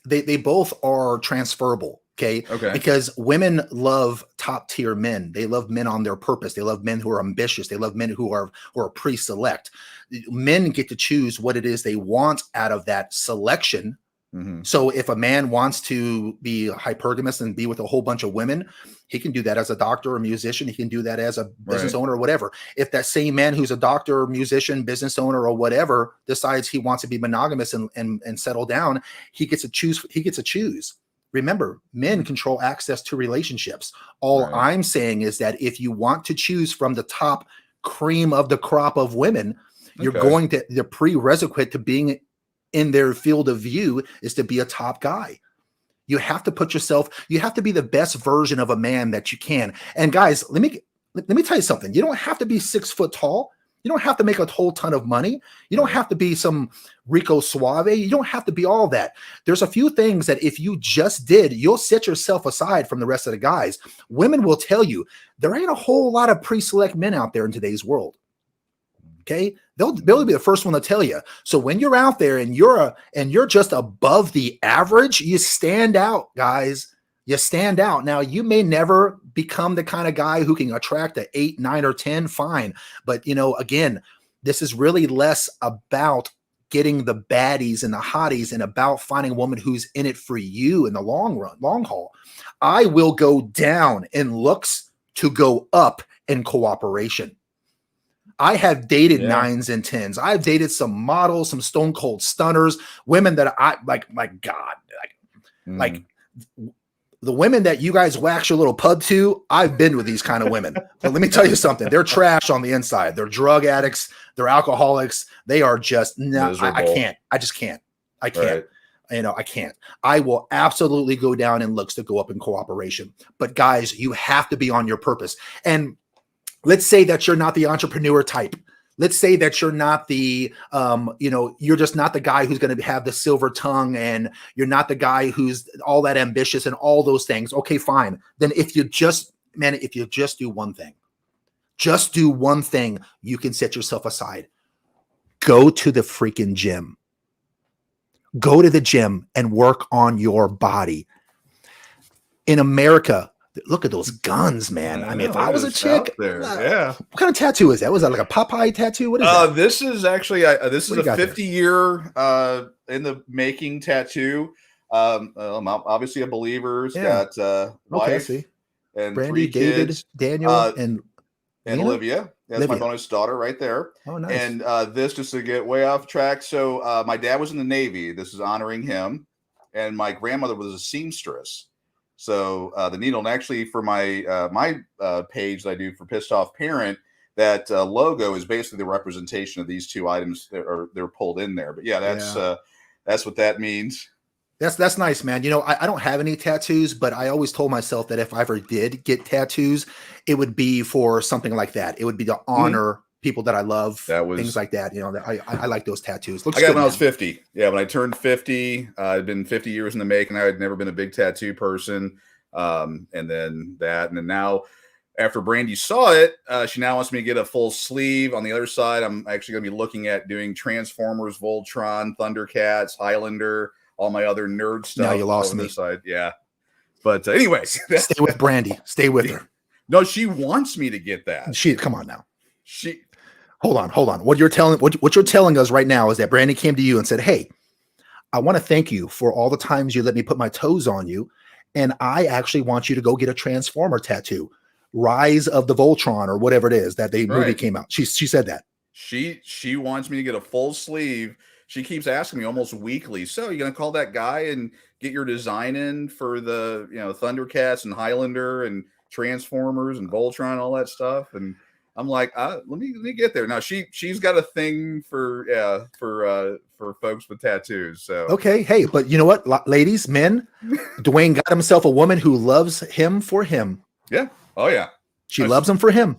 they both are transferable. Okay. Because women love top tier men. They love men on their purpose. They love men who are ambitious. They love men who are pre-select. Men get to choose what it is they want out of that selection. Mm-hmm. So if a man wants to be hypergamous and be with a whole bunch of women, he can do that as a doctor or musician. He can do that as a business owner or whatever. If that same man who's a doctor, musician, business owner, or whatever decides he wants to be monogamous and settle down, he gets to choose. Remember, men control access to relationships. All I'm saying is that if you want to choose from the top cream of the crop of women, you're going to, the prerequisite to being in their field of view is to be a top guy. You have to put yourself, you have to be the best version of a man that you can. And guys, let me tell you something. You don't have to be 6 foot tall. You don't have to make a whole ton of money. You don't have to be some Rico Suave. You don't have to be all that. There's a few things that if you just did, you'll set yourself aside from the rest of the guys. Women will tell you there ain't a whole lot of pre-select men out there in today's world. Okay. They'll be the first one to tell you. So when you're out there and you're just above the average, you stand out, guys. You stand out. Now, you may never become the kind of guy who can attract a 8, 9, or 10. Fine. But, again, this is really less about getting the baddies and the hotties and about finding a woman who's in it for you in the long run, long haul. I will go down in looks to go up in cooperation. I have dated 9s and 10s. I've dated some models, some stone cold stunners, women that I like, my God, like the women that you guys wax your little pud to. I've been with these kind of women. But let me tell you something. They're trash on the inside. They're drug addicts. They're alcoholics. They are just not, I can't. I just can't. I can't. Right. I can't. I will absolutely go down in looks to go up in cooperation. But guys, you have to be on your purpose. And let's say that you're not the entrepreneur type. Let's say that you're not the, you're just not the guy who's going to have the silver tongue, and you're not the guy who's all that ambitious and all those things. Okay, fine. Then if you just do one thing, you can set yourself aside. Go to the freaking gym. Go to the gym and work on your body. In America, look at those guns, man. I mean, if I was a chick, what kind of tattoo is that? Was that like a Popeye tattoo? What is that? This is actually this is a 50-year in the making tattoo. I'm obviously a believer. He's got wife and Brandy, 3 kids, David, Daniel, and Olivia. That's my bonus daughter right there. Oh, nice. And this, just to get way off track. So my dad was in the Navy. This is honoring him. And my grandmother was a seamstress. So the needle, and actually for my page that I do for Pissed Off Parent, that logo is basically the representation of these two items that they're pulled in there. But that's what that means. That's nice, man. I don't have any tattoos, but I always told myself that if I ever did get tattoos, it would be for something like that. It would be to honor people that I love, things like that. I like those tattoos. I got it when I was 50. Yeah, when I turned 50, I'd been 50 years in the making. I had never been a big tattoo person. And then now, after Brandy saw it, she now wants me to get a full sleeve. On the other side, I'm actually going to be looking at doing Transformers, Voltron, Thundercats, Highlander, all my other nerd stuff. Now you lost over me. the side. Yeah. But anyways, Stay with Brandy. Stay with her. No, she wants me to get that. Come on now. She hold on. What you're telling us right now is that Brandy came to you and said, "Hey, I want to thank you for all the times you let me put my toes on you, and I actually want you to go get a Transformer tattoo, Rise of the Voltron or whatever it is that the movie came out." She said that. She wants me to get a full sleeve. She keeps asking me almost weekly, "So you gonna call that guy and get your design in for the Thundercats and Highlander and Transformers and Voltron, all that stuff?" And I'm like, let me get there. Now she's got a thing for folks with tattoos. So okay, hey, but you know what, ladies, men, Dwayne got himself a woman who loves him for him. Yeah. Oh yeah. She loves him for him.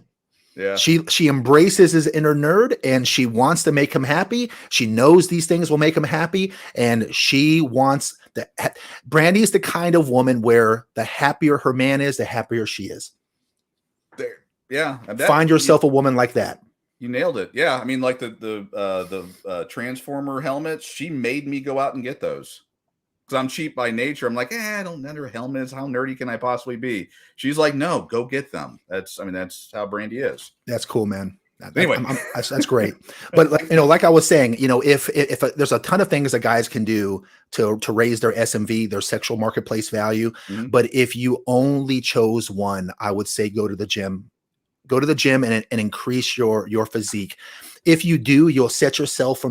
Yeah. She embraces his inner nerd and she wants to make him happy. She knows these things will make him happy, and she wants that. Brandy is the kind of woman where the happier her man is, the happier she is. There. Yeah. Find yourself a woman like that. You nailed it. Yeah. I mean, like the Transformer helmets, she made me go out and get those. Because I'm cheap by nature. I'm like, I don't know her helmets. How nerdy can I possibly be? She's like, no, go get them. That's how Brandy is. That's cool, man. Anyway, that's great. But like I was saying, if there's a ton of things that guys can do to raise their SMV, their sexual marketplace value. Mm-hmm. But if you only chose one, I would say go to the gym. Go to the gym and increase your physique. If you do, you'll set yourself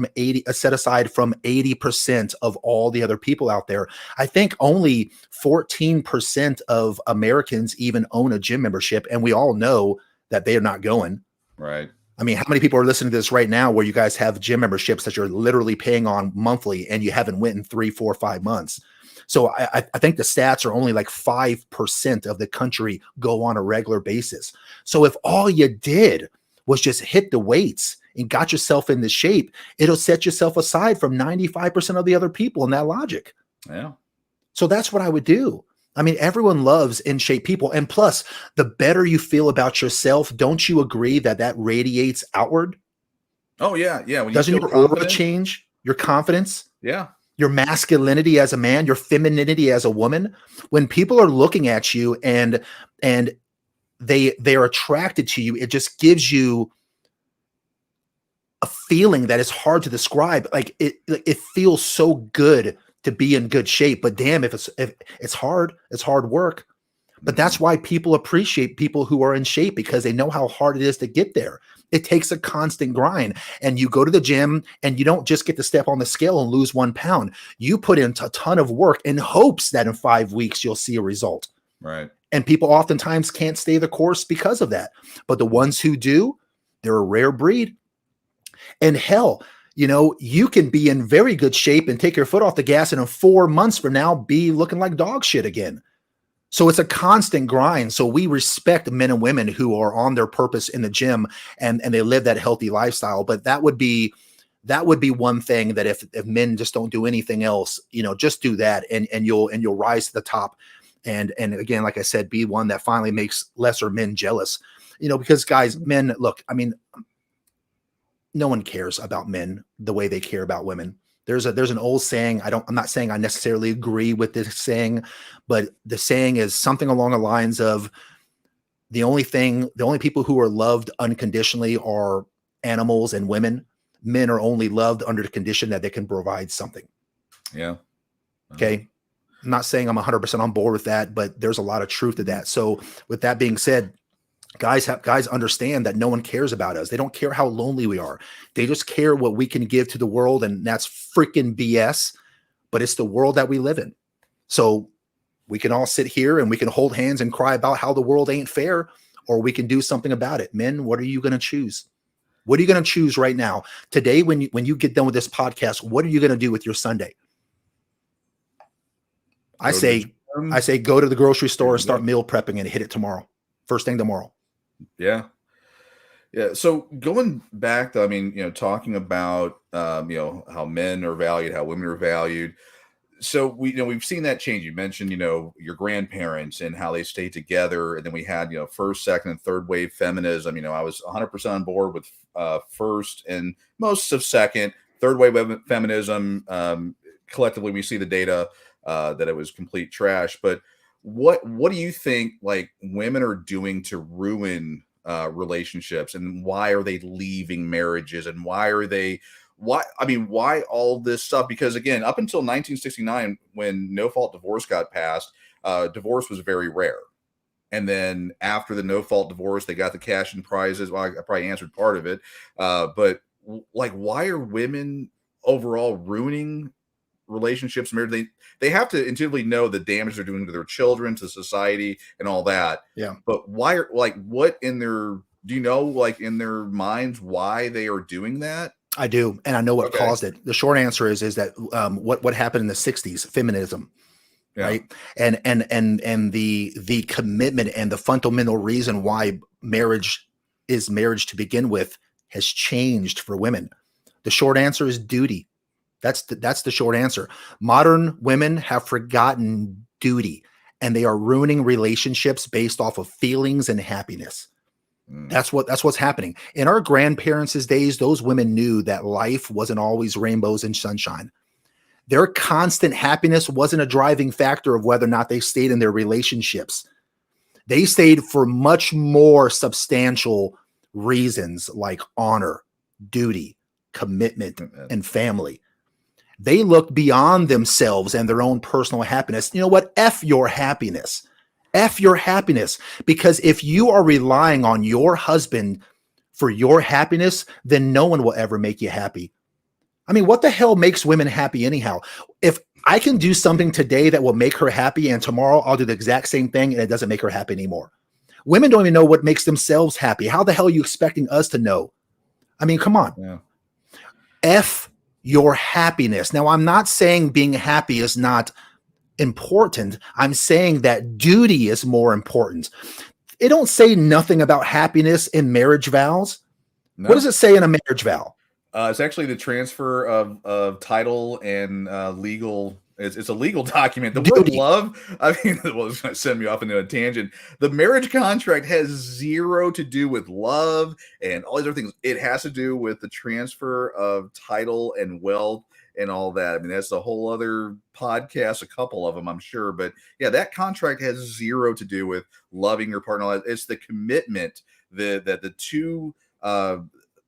set aside from 80% of all the other people out there. I think only 14% of Americans even own a gym membership, and we all know that they are not going. Right. I mean, how many people are listening to this right now where you guys have gym memberships that you're literally paying on monthly and you haven't went in 3, 4, 5 months? So I think the stats are only like 5% of the country go on a regular basis. So if all you did was just hit the weights and got yourself into shape, it'll set yourself aside from 95% of the other people in that logic. Yeah. So that's what I would do. I mean, everyone loves in shape people. And plus, the better you feel about yourself, don't you agree that radiates outward? Oh, yeah. Yeah. When Doesn't your aura change? Your confidence? Yeah. Your masculinity as a man, your femininity as a woman. When people are looking at you and they're attracted to you, it just gives you a feeling that is hard to describe. Like it feels so good to be in good shape, but damn, if it's hard work. But that's why people appreciate people who are in shape, because they know how hard it is to get there. It takes a constant grind, and you go to the gym and you don't just get to step on the scale and lose 1 pound. You put in a ton of work in hopes that in 5 weeks you'll see a result. Right. And people oftentimes can't stay the course because of that. But the ones who do, they're a rare breed. And hell, you can be in very good shape and take your foot off the gas and in 4 months from now be looking like dog shit again. So it's a constant grind. So we respect men and women who are on their purpose in the gym and they live that healthy lifestyle. But that would be one thing that if men just don't do anything else, just do that and you'll rise to the top. And again, like I said, be one that finally makes lesser men jealous, because guys, men, look, I mean, no one cares about men the way they care about women. There's an old saying. I'm not saying I necessarily agree with this saying, but the saying is something along the lines of the only people who are loved unconditionally are animals and women. Men are only loved under the condition that they can provide something. Yeah. Okay. I'm not saying I'm 100% on board with that, but there's a lot of truth to that. So with that being said, guys understand that no one cares about us. They don't care how lonely we are. They just care what we can give to the world. And that's freaking BS, but it's the world that we live in. So we can all sit here and we can hold hands and cry about how the world ain't fair, or we can do something about it. Men, what are you going to choose? What are you going to choose right now? Today, when you get done with this podcast, what are you going to do with your Sunday? I say go to the grocery store and start meal prepping and hit it tomorrow. First thing tomorrow. Yeah. Yeah. So going back to, I mean, talking about, how men are valued, how women are valued. So we've seen that change. You mentioned, your grandparents and how they stayed together. And then we had, first, second, and third wave feminism. I was 100% on board with first and most of second. Third wave feminism collectively we see the data that it was complete trash. But what do you think like women are doing to ruin relationships, and why are they leaving marriages, and why all this stuff? Because again, up until 1969, when no fault divorce got passed, divorce was very rare. And then after the no fault divorce, they got the cash and prizes. Well, I probably answered part of it. But like, why are women overall ruining relationships, marriage? They have to intuitively know the damage they're doing to their children, to society, and all that. Yeah. But why are like what in their do you know like in their minds why they are doing that? I do, and I know what Okay. caused it. The short answer is that what happened in the 60s, feminism. Yeah. Right. And the commitment and the fundamental reason why marriage is marriage to begin with has changed for women. The short answer is duty. That's the short answer. Modern women have forgotten duty, and they are ruining relationships based off of feelings and happiness. That's what's happening. In our grandparents' days, those women knew that life wasn't always rainbows and sunshine. Their constant happiness wasn't a driving factor of whether or not they stayed in their relationships. They stayed for much more substantial reasons like honor, duty, commitment, and family. They looked beyond themselves and their own personal happiness. You know what? F your happiness. F your happiness. Because if you are relying on your husband for your happiness, then no one will ever make you happy. I mean, what the hell makes women happy anyhow? If I can do something today that will make her happy and tomorrow I'll do the exact same thing and it doesn't make her happy anymore. Women don't even know what makes themselves happy. How the hell are you expecting us to know? I mean, come on. Yeah. F your happiness. Now, I'm not saying being happy is not important. I'm saying that duty is more important. It don't say nothing about happiness in marriage vows. No. What does it say in a marriage vow? It's actually the transfer of title and legal. It's a legal document. The word love, I mean, well, it's going to send me off into a tangent. The marriage contract has zero to do with love and all these other things. It has to do with the transfer of title and wealth and all that. I mean, that's a whole other podcast, a couple of them, I'm sure. But yeah, that contract has zero to do with loving your partner. It's the commitment that the two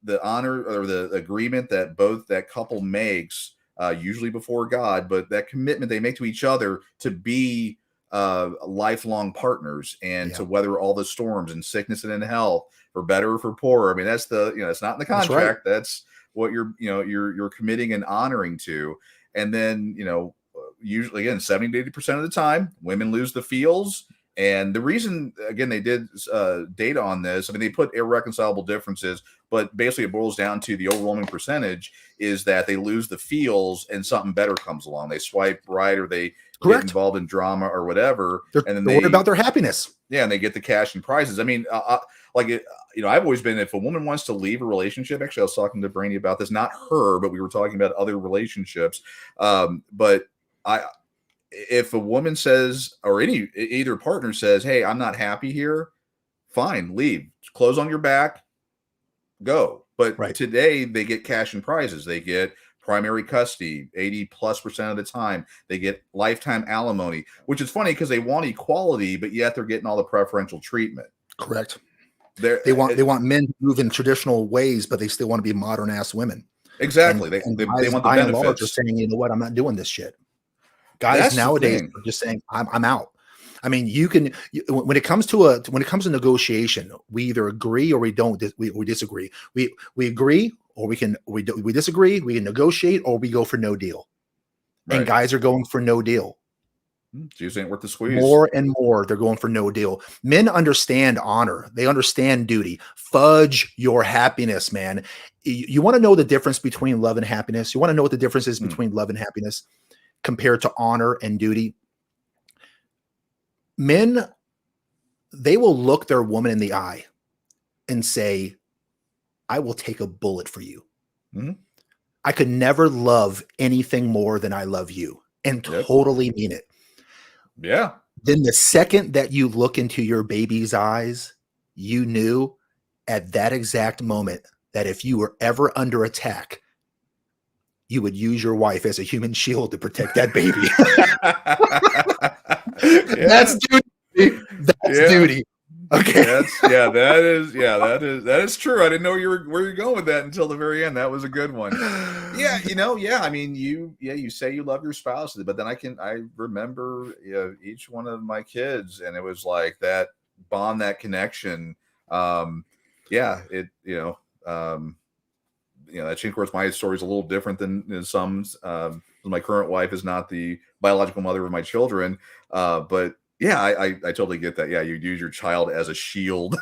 the honor or the agreement that that couple makes, usually before God, but that commitment they make to each other to be lifelong partners and to weather all the storms and sickness and in health, for better or for poorer. I mean, that's it's not in the contract. That's what you're committing and honoring to. And then, usually again, 70 to 80% of the time, women lose the feels. And the reason, again, they did data on this, I mean, they put irreconcilable differences, but basically it boils down to the overwhelming percentage is that they lose the feels and something better comes along. They swipe right, or they get involved in drama or whatever. And then they worry about their happiness. Yeah, and they get the cash and prizes. I mean, I've always been, if a woman wants to leave a relationship, actually, I was talking to Brandy about this, not her, but we were talking about other relationships. If a woman says, or either partner says, hey, I'm not happy here, fine, leave. Clothes on your back, go. But today they get cash and prizes. They get primary custody 80+% of the time. They get lifetime alimony, which is funny because they want equality, but yet they're getting all the preferential treatment. Correct. They want men to move in traditional ways, but they still want to be modern ass women. Exactly. And they guys, want the by and benefits. large, are saying, you know what, I'm not doing this shit. Guys nowadays are just saying, I'm out. I mean, when it comes to negotiation, we either agree or we don't. We disagree. We agree or we disagree. We can negotiate or we go for no deal. And guys are going for no deal. Juice ain't worth the squeeze. More and more, they're going for no deal. Men understand honor. They understand duty. Fudge your happiness, man. You want to know the difference between love and happiness? You want to know what the difference is between love and happiness compared to honor and duty? Men, they will look their woman in the eye and say, I will take a bullet for you. Mm-hmm. I could never love anything more than I love you, and totally mean it. Yeah. Then the second that you look into your baby's eyes, you knew at that exact moment that if you were ever under attack, you would use your wife as a human shield to protect that baby. That's duty. That's duty. Okay. That is true. I didn't know where you're going with that until the very end. That was a good one. Yeah, I mean, you say you love your spouse, but then I remember each one of my kids, and it was like that bond, that connection. That of course my story is a little different than some. My current wife is not the biological mother of my children, but yeah, I totally get that. Yeah, you'd use your child as a shield.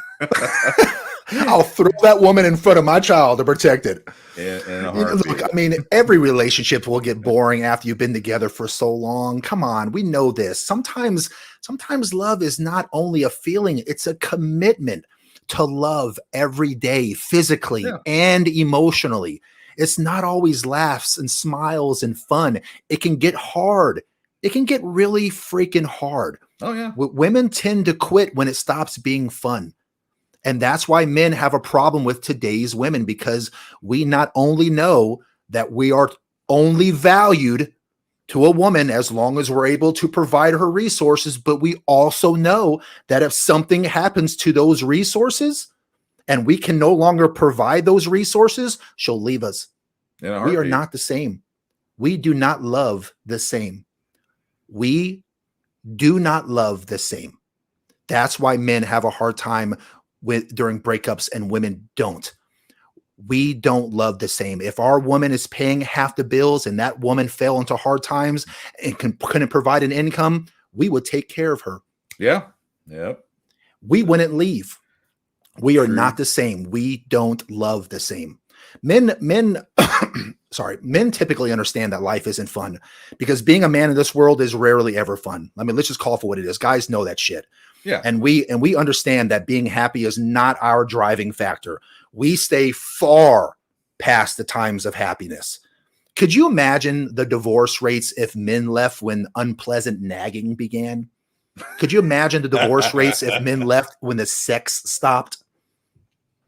I'll throw that woman in front of my child to protect it. Look, I mean, every relationship will get boring after you've been together for so long. Come on, we know this. Sometimes love is not only a feeling, it's a commitment to love every day, physically and emotionally. It's not always laughs and smiles and fun. It can get hard. It can get really freaking hard. Oh, yeah. Women tend to quit when it stops being fun. And that's why men have a problem with today's women, because we not only know that we are only valued to a woman as long as we're able to provide her resources, but we also know that if something happens to those resources and we can no longer provide those resources, she'll leave us. We are not the same. We do not love the same. We do not love the same. That's why men have a hard time during breakups and women don't. We don't love the same. If our woman is paying half the bills and that woman fell into hard times and couldn't provide an income, we would take care of her. Yeah. Yep. We wouldn't leave. We are not the same. We don't love the same. Men typically understand that life isn't fun, because being a man in this world is rarely ever fun. I mean, let's just call it for what it is. Guys know that shit. Yeah. And we understand that being happy is not our driving factor. We stay far past the times of happiness. Could you imagine the divorce rates if men left when unpleasant nagging began? Could you imagine the divorce rates if men left when the sex stopped?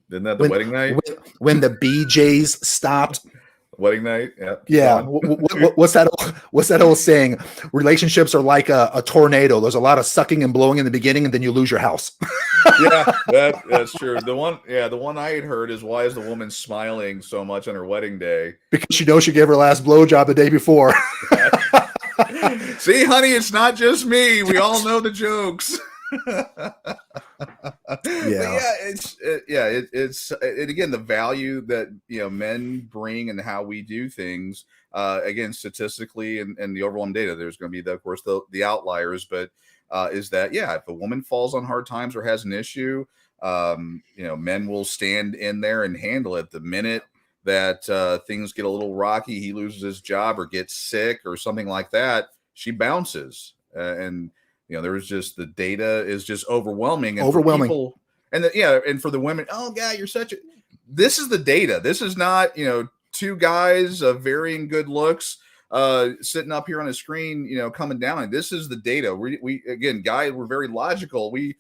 Isn't that the wedding night? When the BJs stopped? Wedding night. Yeah. What's that old saying? Relationships are like a tornado. There's a lot of sucking and blowing in the beginning, and then you lose your house. Yeah, that's true. The one I had heard is, why is the woman smiling so much on her wedding day? Because she knows she gave her last blowjob the day before. See, honey, it's not just me. We all know the jokes. It's again, the value that men bring and how we do things. Again, statistically and the overwhelming data, there's going to be of course the outliers, but is that if a woman falls on hard times or has an issue, men will stand in there and handle it. The minute that things get a little rocky, he loses his job or gets sick or something like that, she bounces. And there was just, the data is just overwhelming. And for people, and for the women, oh God, this is the data. This is not, two guys of varying good looks sitting up here on a screen, coming down. And this is the data. We again, guys, we're very logical. We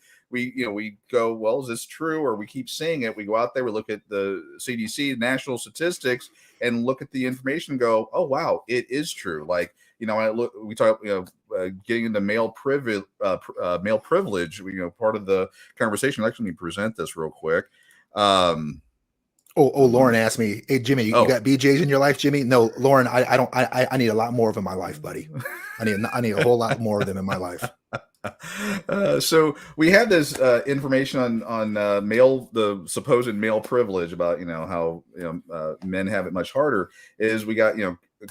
go, well, is this true? Or we keep saying it. We go out there, we look at the CDC national statistics and look at the information and go, oh, wow, it is true. Like, we talk, getting into male privilege, part of the conversation. Actually, let me present this real quick. Lauren asked me, hey, Jimmy, you got BJs in your life, Jimmy? No, Lauren, I need a lot more of them in my life, buddy. I need a whole lot more of them in my life. So we have this information on the supposed male privilege about how men have it much harder. Is we got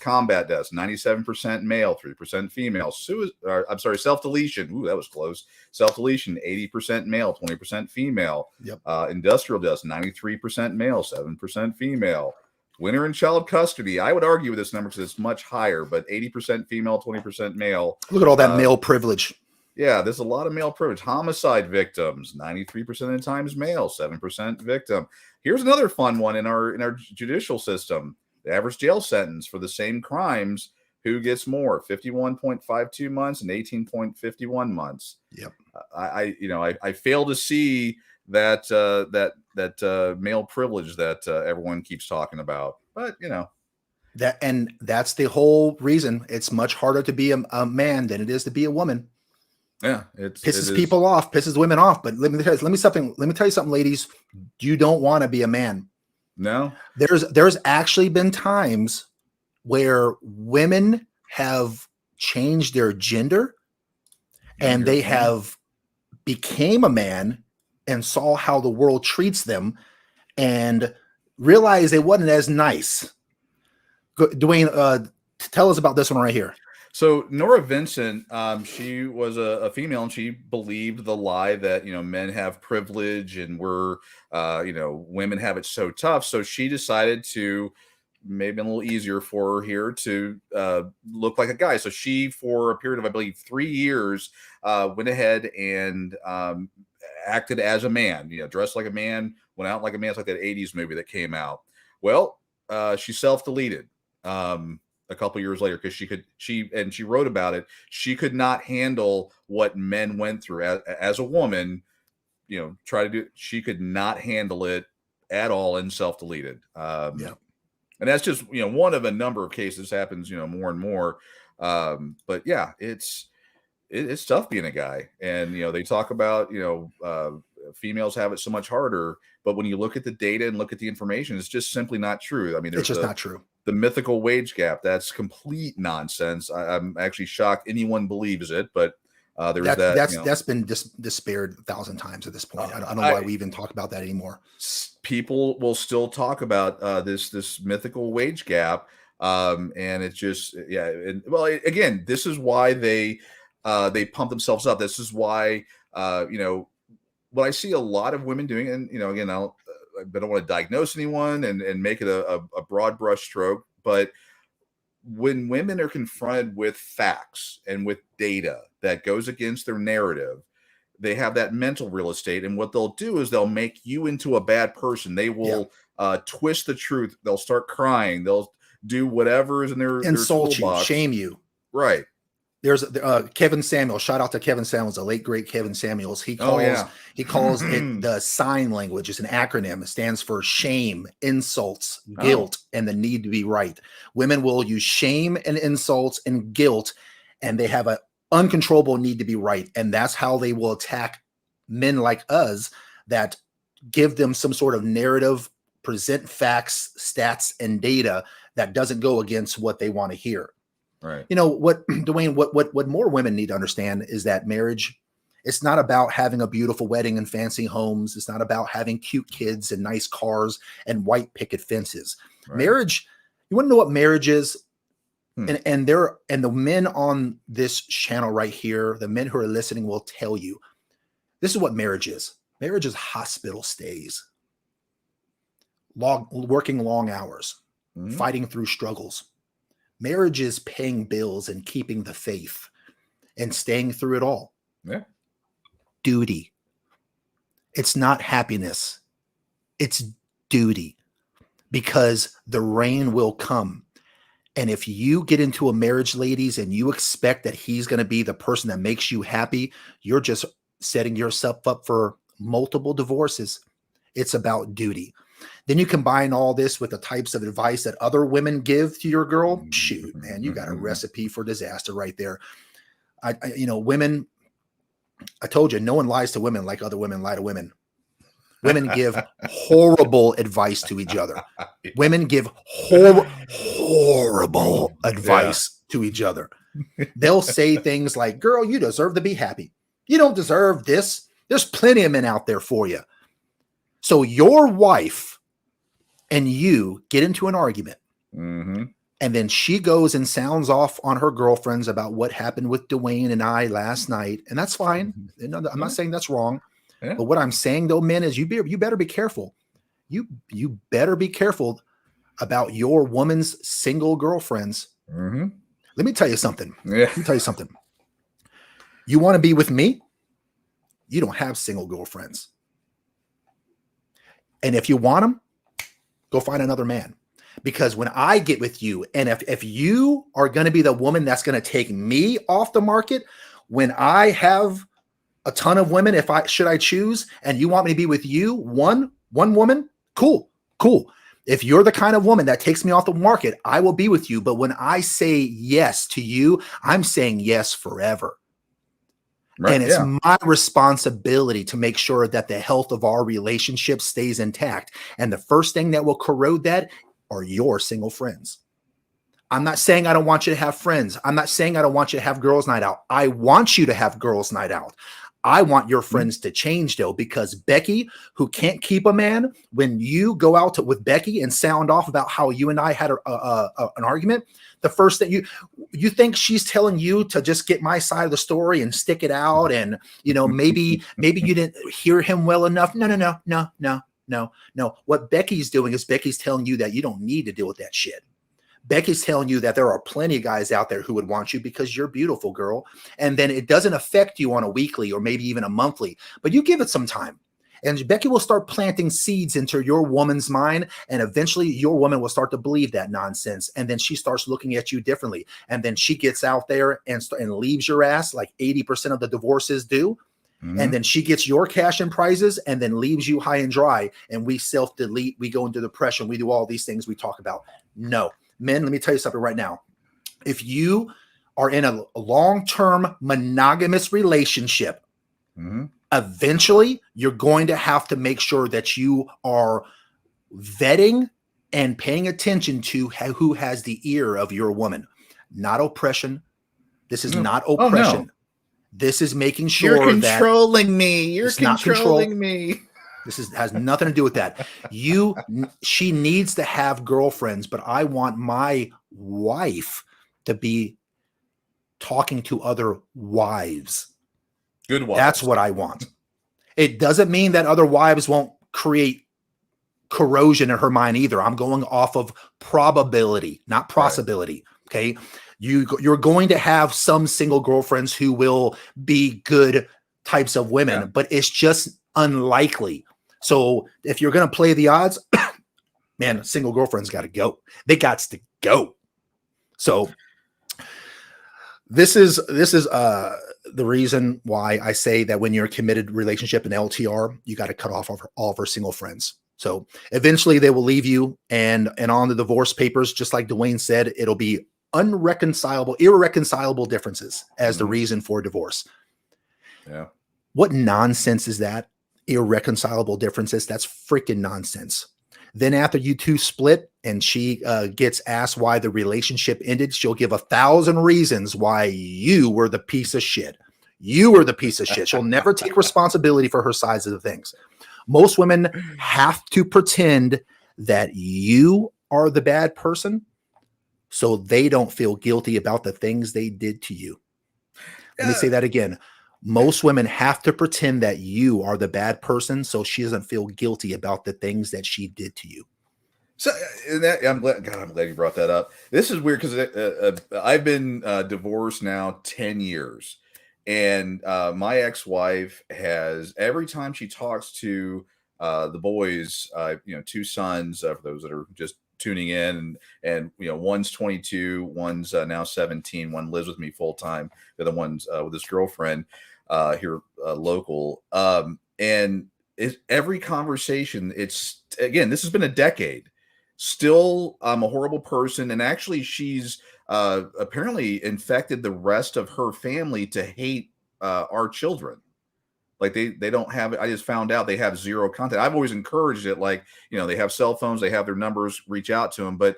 combat deaths, 97% male, 3% female. Self-deletion. Ooh, that was close. Self-deletion, 80% male, 20% female. Yep. Industrial deaths, 93% male, 7% female. Winter and child custody, I would argue with this number because it's much higher, but 80% female, 20% male. Look at all that male privilege. Yeah, there's a lot of male privilege. Homicide victims, 93% of the time is male, 7% victim. Here's another fun one in our judicial system. The average jail sentence for the same crimes, who gets more? 51.52 months and 18.51 months. Yep. I fail to see that male privilege that everyone keeps talking about. But That's the whole reason it's much harder to be a man than it is to be a woman. Yeah, Pisses people off, pisses women off. But let me tell you something, ladies. You don't want to be a man. No. There's actually been times where women have changed their gender and they have became a man and saw how the world treats them and realized it wasn't as nice. Dwayne, tell us about this one right here. So Nora Vincent, she was a female, and she believed the lie that, men have privilege and women have it so tough. So she decided to, maybe a little easier for her here, to look like a guy. So she, for a period of, I believe, 3 years, went ahead and acted as a man, dressed like a man, went out like a man. It's like that 80s movie that came out. Well, she self-deleted. A couple years later, because she wrote about it. She could not handle what men went through as a woman. She could not handle it at all and self-deleted. And that's just one of a number of cases. Happens more and more. But yeah, it's tough being a guy, and they talk about females have it so much harder. But when you look at the data and look at the information, it's just simply not true. I mean, it's just not true. The mythical wage gap, that's complete nonsense. I'm actually shocked anyone believes it, but that's been despaired 1,000 times at this point. I don't know why we even talk about that anymore. People will still talk about this mythical wage gap, and it's just again, this is why they pump themselves up. This is why what I see a lot of women doing, and again, I don't want to diagnose anyone and make it a broad brush stroke, but when women are confronted with facts and with data that goes against their narrative, they have that mental real estate, and what they'll do is they'll make you into a bad person. They will twist the truth. They'll start crying. They'll do whatever is in their insult toolbox. You, shame you. Right. There's Kevin Samuels. Shout out to Kevin Samuels, the late great Kevin Samuels. He calls it the sign language. It's an acronym. It stands for shame, insults, guilt, and the need to be right. Women will use shame and insults and guilt, and they have an uncontrollable need to be right, and that's how they will attack men like us that give them some sort of narrative, present facts, stats, and data that doesn't go against what they want to hear. Right. What, Dwayne, what more women need to understand is that marriage, it's not about having a beautiful wedding and fancy homes. It's not about having cute kids and nice cars and white picket fences. Right. Marriage, you want to know what marriage is? And the men on this channel right here, the men who are listening will tell you, this is what marriage is. Marriage is hospital stays, working long hours, fighting through struggles. Marriage is paying bills and keeping the faith and staying through it all. Yeah. Duty. It's not happiness. It's duty, because the rain will come. And if you get into a marriage, ladies, and you expect that he's going to be the person that makes you happy, you're just setting yourself up for multiple divorces. It's about duty. Then you combine all this with the types of advice that other women give to your girl. Shoot, man, you got a recipe for disaster right there. Women, I told you, no one lies to women like other women lie to women. Women give horrible advice to each other. Women give horrible advice to each other. They'll say things like, girl, you deserve to be happy. You don't deserve this. There's plenty of men out there for you. So your wife and you get into an argument, and then she goes and sounds off on her girlfriends about what happened with Dwayne and I last night. And that's fine. I'm not saying that's wrong. Yeah. But what I'm saying, though, men, is you better be careful. You better be careful about your woman's single girlfriends. Let me tell you something. You want to be with me? You don't have single girlfriends. And if you want them, go find another man. Because when I get with you, and if you are going to be the woman that's going to take me off the market, when I have a ton of women, should I choose, and you want me to be with you, one woman, cool. If you're the kind of woman that takes me off the market, I will be with you. But when I say yes to you, I'm saying yes forever. Right. And it's my responsibility to make sure that the health of our relationship stays intact. And the first thing that will corrode that are your single friends. I'm not saying I don't want you to have friends. I'm not saying I don't want you to have girls' night out. I want you to have girls' night out. I want your friends to change, though, because Becky, who can't keep a man, when you go out with Becky and sound off about how you and I had an argument, the first thing you think she's telling you to just get my side of the story and stick it out, and maybe you didn't hear him well enough. No. What Becky's doing is Becky's telling you that you don't need to deal with that shit. Becky's telling you that there are plenty of guys out there who would want you because you're beautiful, girl. And then it doesn't affect you on a weekly or maybe even a monthly, but you give it some time. And Becky will start planting seeds into your woman's mind. And eventually your woman will start to believe that nonsense. And then she starts looking at you differently. And then she gets out there and leaves your ass like 80% of the divorces do. Mm-hmm. And then she gets your cash and prizes and then leaves you high and dry. And we self-delete, we go into depression, we do all these things we talk about. No. Men, let me tell you something right now. If you are in a long-term monogamous relationship, eventually you're going to have to make sure that you are vetting and paying attention to who has the ear of your woman. Not oppression. This is not oppression. No. This is making sure you're controlling me. You're controlling me. This has nothing to do with that. She needs to have girlfriends, but I want my wife to be talking to other wives. Good wives. That's what I want. It doesn't mean that other wives won't create corrosion in her mind either. I'm going off of probability, not possibility. Right. Okay. You're going to have some single girlfriends who will be good types of women, but it's just unlikely. So if you're going to play the odds, man, single girlfriends got to go. They got to go. So this is the reason why I say that when you're a committed relationship in LTR, you got to cut off all of her single friends. So eventually they will leave you, and on the divorce papers, just like Dwayne said, it'll be irreconcilable differences as the reason for divorce. Yeah. What nonsense is that? Irreconcilable differences. That's freaking nonsense. Then after you two split and she gets asked why the relationship ended, she'll give 1,000 reasons why you were the piece of shit. You were the piece of shit. She'll never take responsibility for her sides of the things. Most women have to pretend that you are the bad person so they don't feel guilty about the things they did to you. Let me say that again. Most women have to pretend that you are the bad person so she doesn't feel guilty about the things that she did to you. So I'm glad you brought that up. This is weird because I've been divorced now 10 years. And my ex-wife has, every time she talks to the boys, 2 sons, for those that are just tuning in, and one's 22, one's now 17, one lives with me full time, the other one's with his girlfriend here local, and every conversation, it's, again, this has been a decade, still I'm a horrible person, and actually she's apparently infected the rest of her family to hate our children. Like they don't have it. I just found out they have zero contact. I've always encouraged it. Like, they have cell phones, they have their numbers, reach out to them,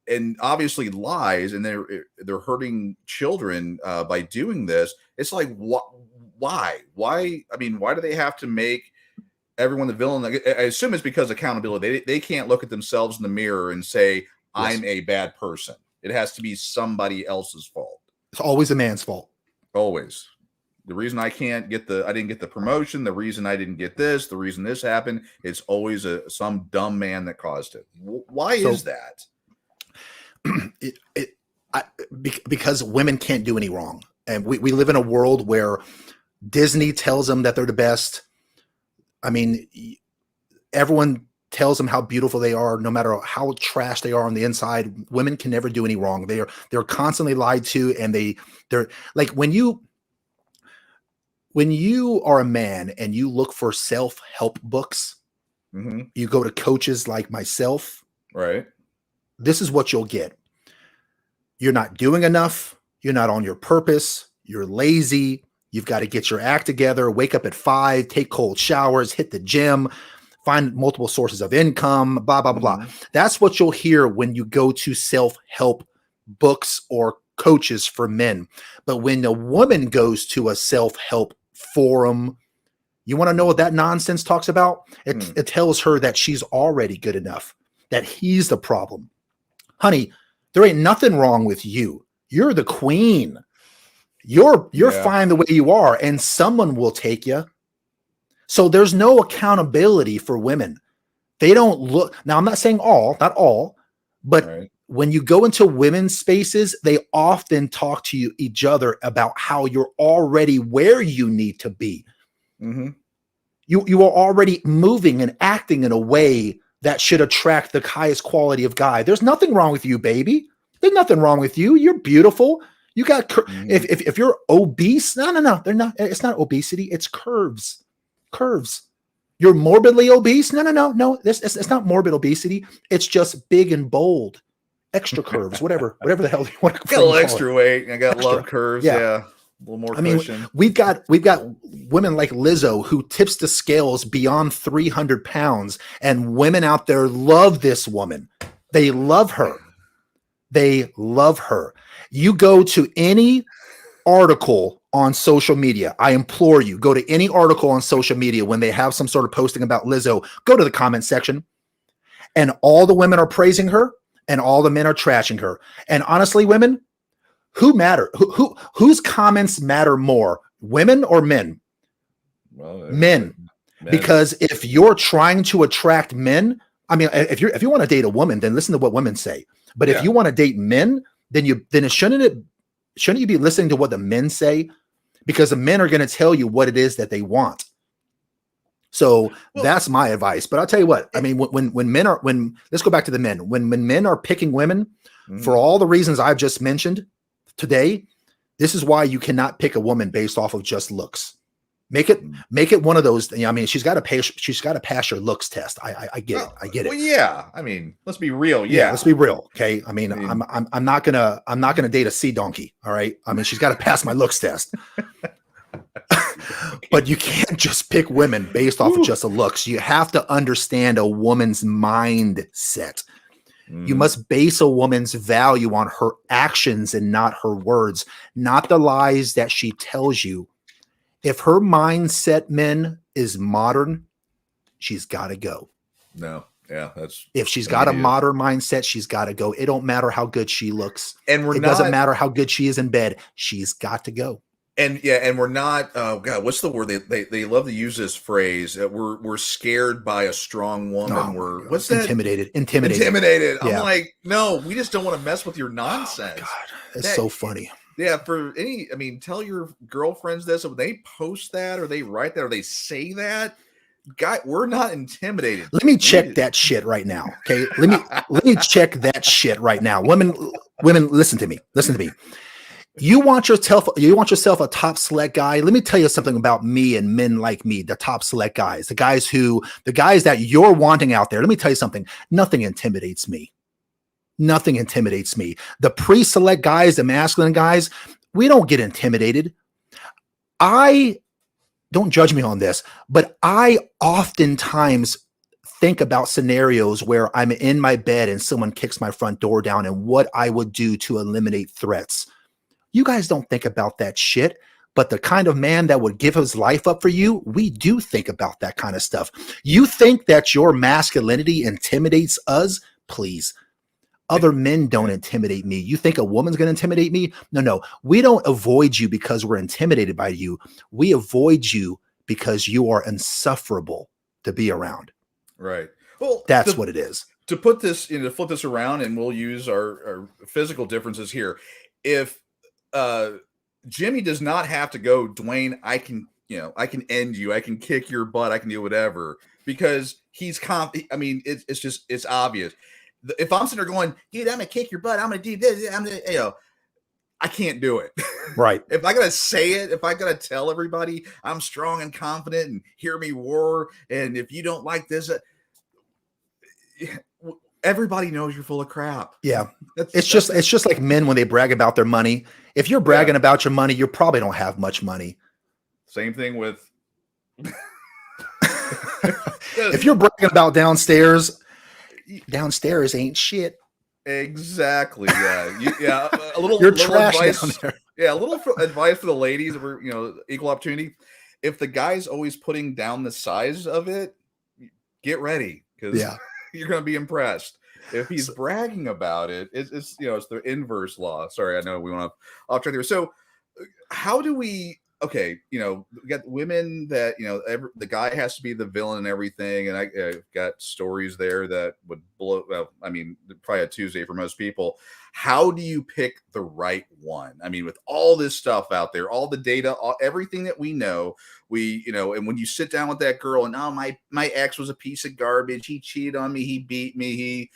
and obviously lies, and they're hurting children by doing this. It's like, why? I mean, why do they have to make everyone the villain? I assume it's because accountability. They can't look at themselves in the mirror and say, I'm a bad person. It has to be somebody else's fault. It's always a man's fault. Always. The reason I didn't get the promotion, the reason I didn't get this, the reason this happened, it's always some dumb man that caused it. Why is that? Because women can't do any wrong. And we live in a world where Disney tells them that they're the best. I mean, everyone tells them how beautiful they are, no matter how trash they are on the inside. Women can never do any wrong. They're constantly lied to, and they're like, when you are a man and you look for self-help books, you go to coaches like myself Right. This is what you'll get. You're not doing enough. You're not on your purpose. You're lazy. You've got to get your act together, wake up at 5, take cold showers, hit the gym, find multiple sources of income, blah, blah, blah, blah. That's what you'll hear when you go to self-help books or coaches for men. But when a woman goes to a self-help forum, you want to know what that nonsense talks about? It tells her that she's already good enough, that he's the problem. Honey, there ain't nothing wrong with you. You're the queen. You're fine the way you are, and someone will take you. So there's no accountability for women. They don't look. Now, I'm not saying not all, but when you go into women's spaces, they often talk to each other about how you're already where you need to be. You are already moving and acting in a way that should attract the highest quality of guy. There's nothing wrong with you, baby. There's nothing wrong with you. You're beautiful. You got if you're obese, no, they're not. It's not obesity. It's curves. You're morbidly obese. No. It's not morbid obesity. It's just big and bold, extra curves, whatever the hell you want to got a little extra weight. I got love curves. Yeah. A little more cushion. We've got women like Lizzo who tips the scales beyond 300 pounds, and women out there love this woman. They love her. You go to any article on social media. I implore you, go to any article on social media when they have some sort of posting about Lizzo, go to the comment section, and all the women are praising her and all the men are trashing her. And honestly, women, who matter? Whose comments matter more, women or men? Well, men. Because if you're trying to attract men, I mean, if you want to date a woman, then listen to what women say. But if you want to date men, then shouldn't you be listening to what the men say? Because the men are going to tell you what it is that they want. So that's my advice. But I'll tell you what, I mean, let's go back to the men. When men are picking women for all the reasons I've just mentioned today, this is why you cannot pick a woman based off of just looks. Make it one of those. I mean, she's got to pass your looks test. I get it. Well, yeah. I mean, let's be real. Yeah, let's be real. Okay. I mean, I'm not gonna date a sea donkey. All right. I mean, she's got to pass my looks test. But you can't just pick women based off of just the looks. You have to understand a woman's mindset. You must base a woman's value on her actions and not her words, not the lies that she tells you. If her mindset, men, is modern, she's got to go. No. Yeah, if she's got a modern mindset, she's got to go. It don't matter how good she looks. And it doesn't matter how good she is in bed. She's got to go. And we're not. Oh God, what's the word? They love to use this phrase. We're scared by a strong woman. What's that? Intimidated. Yeah. I'm like, no, we just don't want to mess with your nonsense. Oh, God, that's so funny. Yeah, tell your girlfriends this. When they post that or they write that or they say that, guy, we're not intimidated. Let me check that shit right now. Okay. Let me check that shit right now. Women, listen to me. You want yourself a top select guy. Let me tell you something about me and men like me, the top select guys, the guys that you're wanting out there. Let me tell you something. Nothing intimidates me. The pre-select guys, the masculine guys, we don't get intimidated. Don't judge me on this, but I oftentimes think about scenarios where I'm in my bed and someone kicks my front door down and what I would do to eliminate threats. You guys don't think about that shit, but the kind of man that would give his life up for you, we do think about that kind of stuff. You think that your masculinity intimidates us? Please. Other men don't intimidate me. You think a woman's going to intimidate me? No. We don't avoid you because we're intimidated by you. We avoid you because you are insufferable to be around. Right. Well, that's what it is. To flip this around, and we'll use our physical differences here. If Jimmy does not have to go, Dwayne, I can end you. I can kick your butt. I can do whatever because he's I mean, it's obvious. If I'm sitting there going, dude, I'm gonna kick your butt. I'm gonna do this. I can't do it. Right. If I gotta say it, if I gotta tell everybody I'm strong and confident and hear me roar, and if you don't like this, everybody knows you're full of crap. Yeah. It's just like men when they brag about their money. If you're bragging about your money, you probably don't have much money. Same thing with if you're bragging about downstairs ain't shit. Exactly. Yeah. A little, you're little trash advice. Down there. Yeah, a little advice for the ladies that were, equal opportunity. If the guy's always putting down the size of it, get ready because you're going to be impressed. If he's bragging about it, it's it's the inverse law. Sorry, I know we want to off track there. So, how do we? Okay, we got women that the guy has to be the villain and everything, and I've got stories there that would blow. Well, I mean, probably a Tuesday for most people. How do you pick the right one? I mean, with all this stuff out there, all the data, everything that we know, and when you sit down with that girl and my ex was a piece of garbage, he cheated on me, he beat me,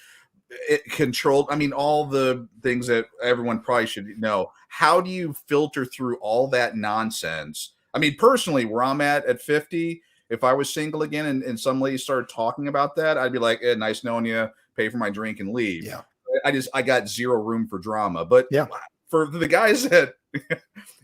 it controlled. I mean, all the things that everyone probably should know. How do you filter through all that nonsense? I mean, personally, where I'm at 50, if I was single again and some lady started talking about that, I'd be like, nice knowing you, pay for my drink and leave. Yeah. I got zero room for drama. But for the guys that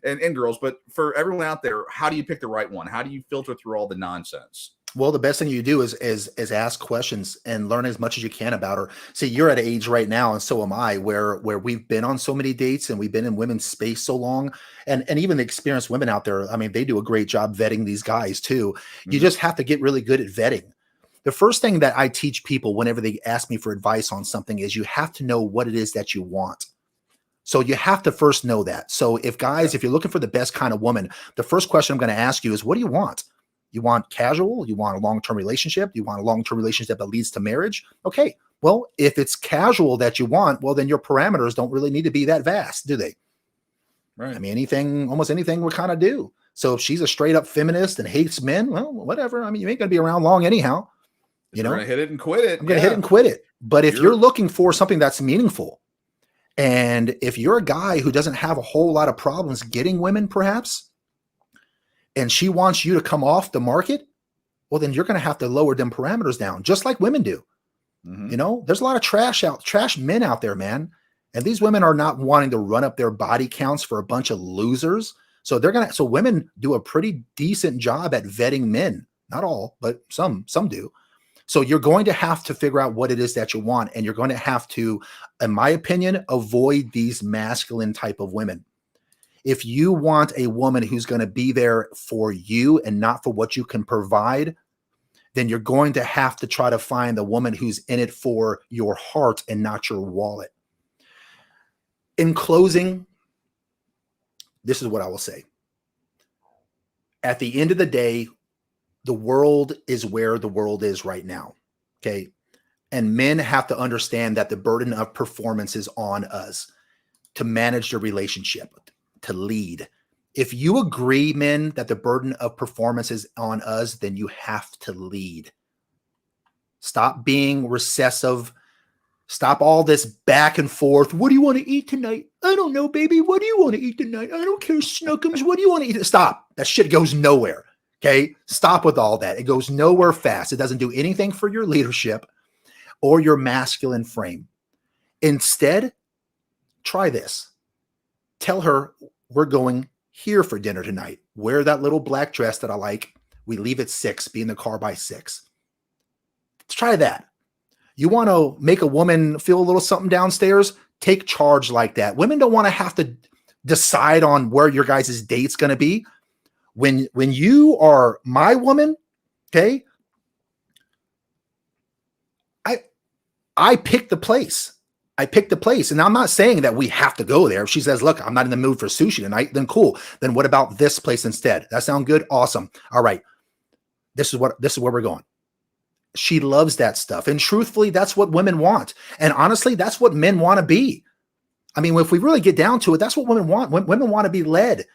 and girls, but for everyone out there, how do you pick the right one? How do you filter through all the nonsense? Well, the best thing you do is ask questions and learn as much as you can about her. See, you're at an age right now, and so am I, where we've been on so many dates and we've been in women's space so long, and even the experienced women out there. I mean, they do a great job vetting these guys too. Mm-hmm. You just have to get really good at vetting. The first thing that I teach people whenever they ask me for advice on something is you have to know what it is that you want. So you have to first know that. So if you're looking for the best kind of woman, the first question I'm going to ask you is, what do you want? You want casual? You want a long-term relationship? You want a long-term relationship that leads to marriage? Okay. Well, if it's casual that you want, well, then your parameters don't really need to be that vast, do they? Right. I mean, almost anything we kind of do. So if she's a straight up feminist and hates men, well, whatever. I mean, you ain't going to be around long anyhow. You're going to hit it and quit it. I'm going to hit it and quit it. But if you're looking for something that's meaningful, and if you're a guy who doesn't have a whole lot of problems getting women, perhaps, and she wants you to come off the market, well, then you're going to have to lower them parameters down, just like women do. Mm-hmm. There's a lot of trash men out there, man. And these women are not wanting to run up their body counts for a bunch of losers. So women do a pretty decent job at vetting men. Not all, but some do. So you're going to have to figure out what it is that you want. And you're going to have to, in my opinion, avoid these masculine type of women. If you want a woman who's going to be there for you and not for what you can provide, then you're going to have to try to find the woman who's in it for your heart and not your wallet. In closing, this is what I will say. At the end of the day, the world is where the world is right now. Okay. And men have to understand that the burden of performance is on us to manage the relationship, to lead. If you agree, men, that the burden of performance is on us, then you have to lead. Stop being recessive. Stop all this back and forth. What do you want to eat tonight? I don't know, baby. What do you want to eat tonight? I don't care, Snookums. What do you want to eat? Stop. That shit goes nowhere. Okay? Stop with all that. It goes nowhere fast. It doesn't do anything for your leadership or your masculine frame. Instead, try this. Tell her, we're going here for dinner tonight. Wear that little black dress that I like. We leave at 6. Be in the car by 6. Let's try that. You want to make a woman feel a little something downstairs? Take charge like that. Women don't want to have to decide on where your guys' date's going to be. When you are my woman, okay, I pick the place. I picked the place. And I'm not saying that we have to go there. If she says, look, I'm not in the mood for sushi tonight, then cool. Then what about this place instead? That sound good? Awesome. All right. This is where we're going. She loves that stuff. And truthfully, that's what women want. And honestly, that's what men want to be. I mean, if we really get down to it, that's what women want. Women want to be led.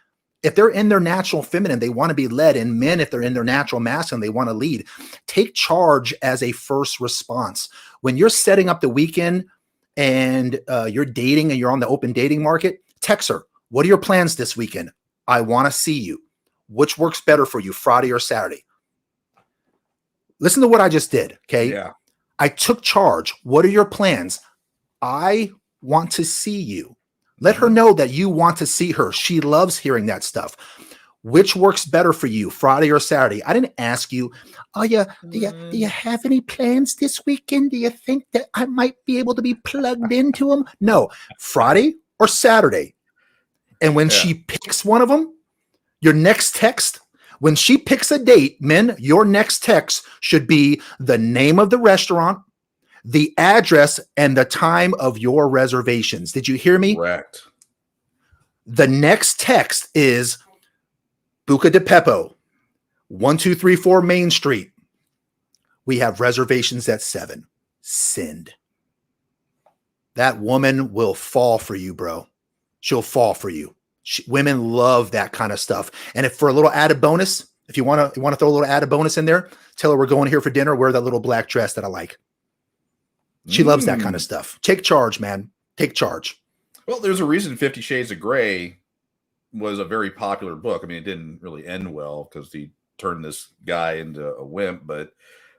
If they're in their natural feminine, they want to be led. And men, if they're in their natural masculine, they want to lead. Take charge as a first response. When you're setting up the weekend and you're dating and you're on the open dating market, text her. What are your plans this weekend? I want to see you. Which works better for you, Friday or Saturday? Listen to what I just did, okay? Yeah. I took charge. What are your plans? I want to see you. Let her know that you want to see her. She loves hearing that stuff. Which works better for you, Friday or Saturday? I didn't ask you, do you have any plans this weekend? Do you think that I might be able to be plugged into them? No, Friday or Saturday. And when she picks one of them, your next text, when she picks a date, men, your next text should be the name of the restaurant, the address, and the time of your reservations. Did you hear me? Correct. The next text is Buca de Beppo, 1234 Main Street. We have reservations at 7. Send. That woman will fall for you, bro. She'll fall for you. Women love that kind of stuff. And if for a little added bonus, if you want to throw a little added bonus in there, tell her we're going here for dinner. Wear that little black dress that I like. She loves that kind of stuff. Take charge, man. Take charge. Well, there's a reason 50 Shades of Grey was a very popular book. I mean, it didn't really end well because he turned this guy into a wimp. But,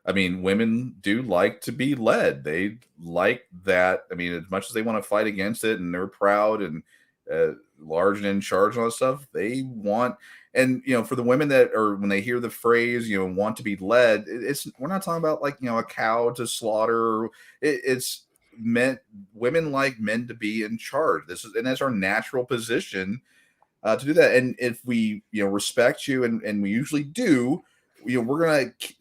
I mean, women do like to be led. They like that. I mean, as much as they want to fight against it and they're proud and large and in charge and all that stuff, they want... And, you know, for the women that are, when they hear the phrase, you know, want to be led, we're not talking about like, you know, a cow to slaughter. It's meant women like men to be in charge. And that's our natural position to do that. And if we, you know, respect you and we usually do, you know, we're going to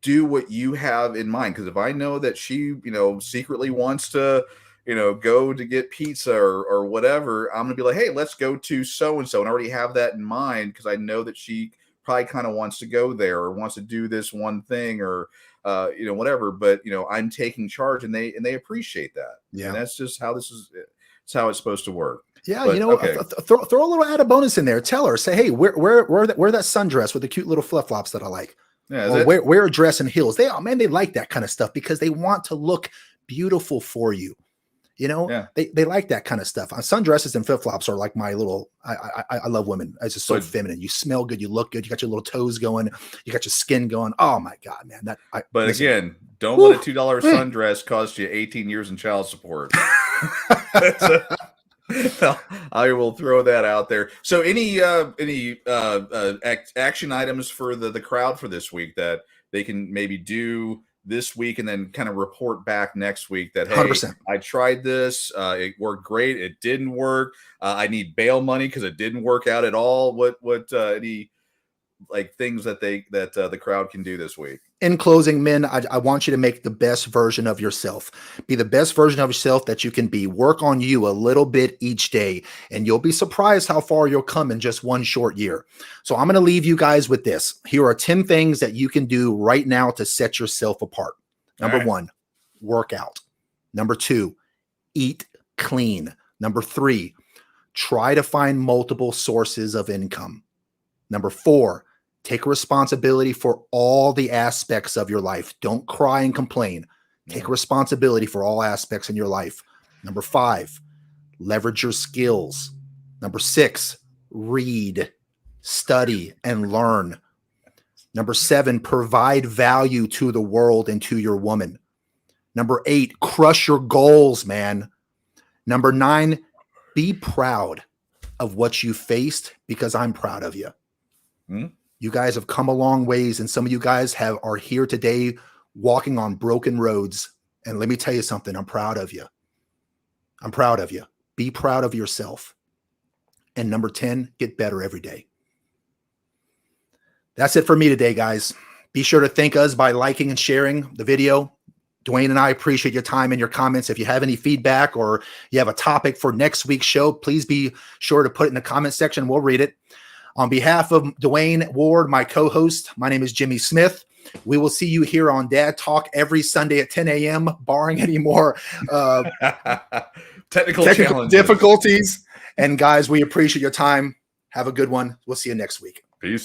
do what you have in mind. Because if I know that she, you know, secretly wants to, you know, go to get pizza or whatever, I'm gonna be like, hey, let's go to so-and-so, and I already have that in mind because I know that she probably kind of wants to go there or wants to do this one thing or you know, whatever. But you know, I'm taking charge, and they appreciate that. Yeah, and that's just how it's how it's supposed to work. Yeah, but, you know, okay. throw a little added bonus in there. Tell her, say, hey, wear that sundress with the cute little flip flops that I like. Yeah, or wear a dress and heels. They like that kind of stuff because they want to look beautiful for you. You know, they like that kind of stuff. Sundresses and flip flops are like my little. I love women. It's just so feminine. You smell good. You look good. You got your little toes going. You got your skin going. Oh my god, man! Again, don't let a $2 sundress cost you 18 years in child support. I will throw that out there. So, any action items for the crowd for this week that they can maybe do this week and then kind of report back next week that, hey, 100%. I tried this, it worked great, it didn't work, I need bail money because it didn't work out at all. What any like things that the crowd can do this week? In closing, men, I want you to make the best version of yourself. Be the best version of yourself that you can be. Work on you a little bit each day, and you'll be surprised how far you'll come in just one short year. So I'm going to leave you guys with this. Here are 10 things that you can do right now to set yourself apart. Number 1, work out. Number 2, eat clean. Number 3, try to find multiple sources of income. Number 4, take responsibility for all the aspects of your life. Don't cry and complain. Take responsibility for all aspects in your life. Number 5, leverage your skills. Number 6, read, study, and learn. Number 7, provide value to the world and to your woman. Number 8, crush your goals, man. Number 9, be proud of what you faced because I'm proud of you. You guys have come a long ways, and some of you guys are here today walking on broken roads. And let me tell you something. I'm proud of you. I'm proud of you. Be proud of yourself. And number 10, get better every day. That's it for me today, guys. Be sure to thank us by liking and sharing the video. Dwayne and I appreciate your time and your comments. If you have any feedback or you have a topic for next week's show, please be sure to put it in the comment section. We'll read it. On behalf of Dwayne Ward, my co-host, my name is Jimmy Smith. We will see you here on Dad Talk every Sunday at 10 a.m., barring any more technical difficulties. And guys, we appreciate your time. Have a good one. We'll see you next week. Peace.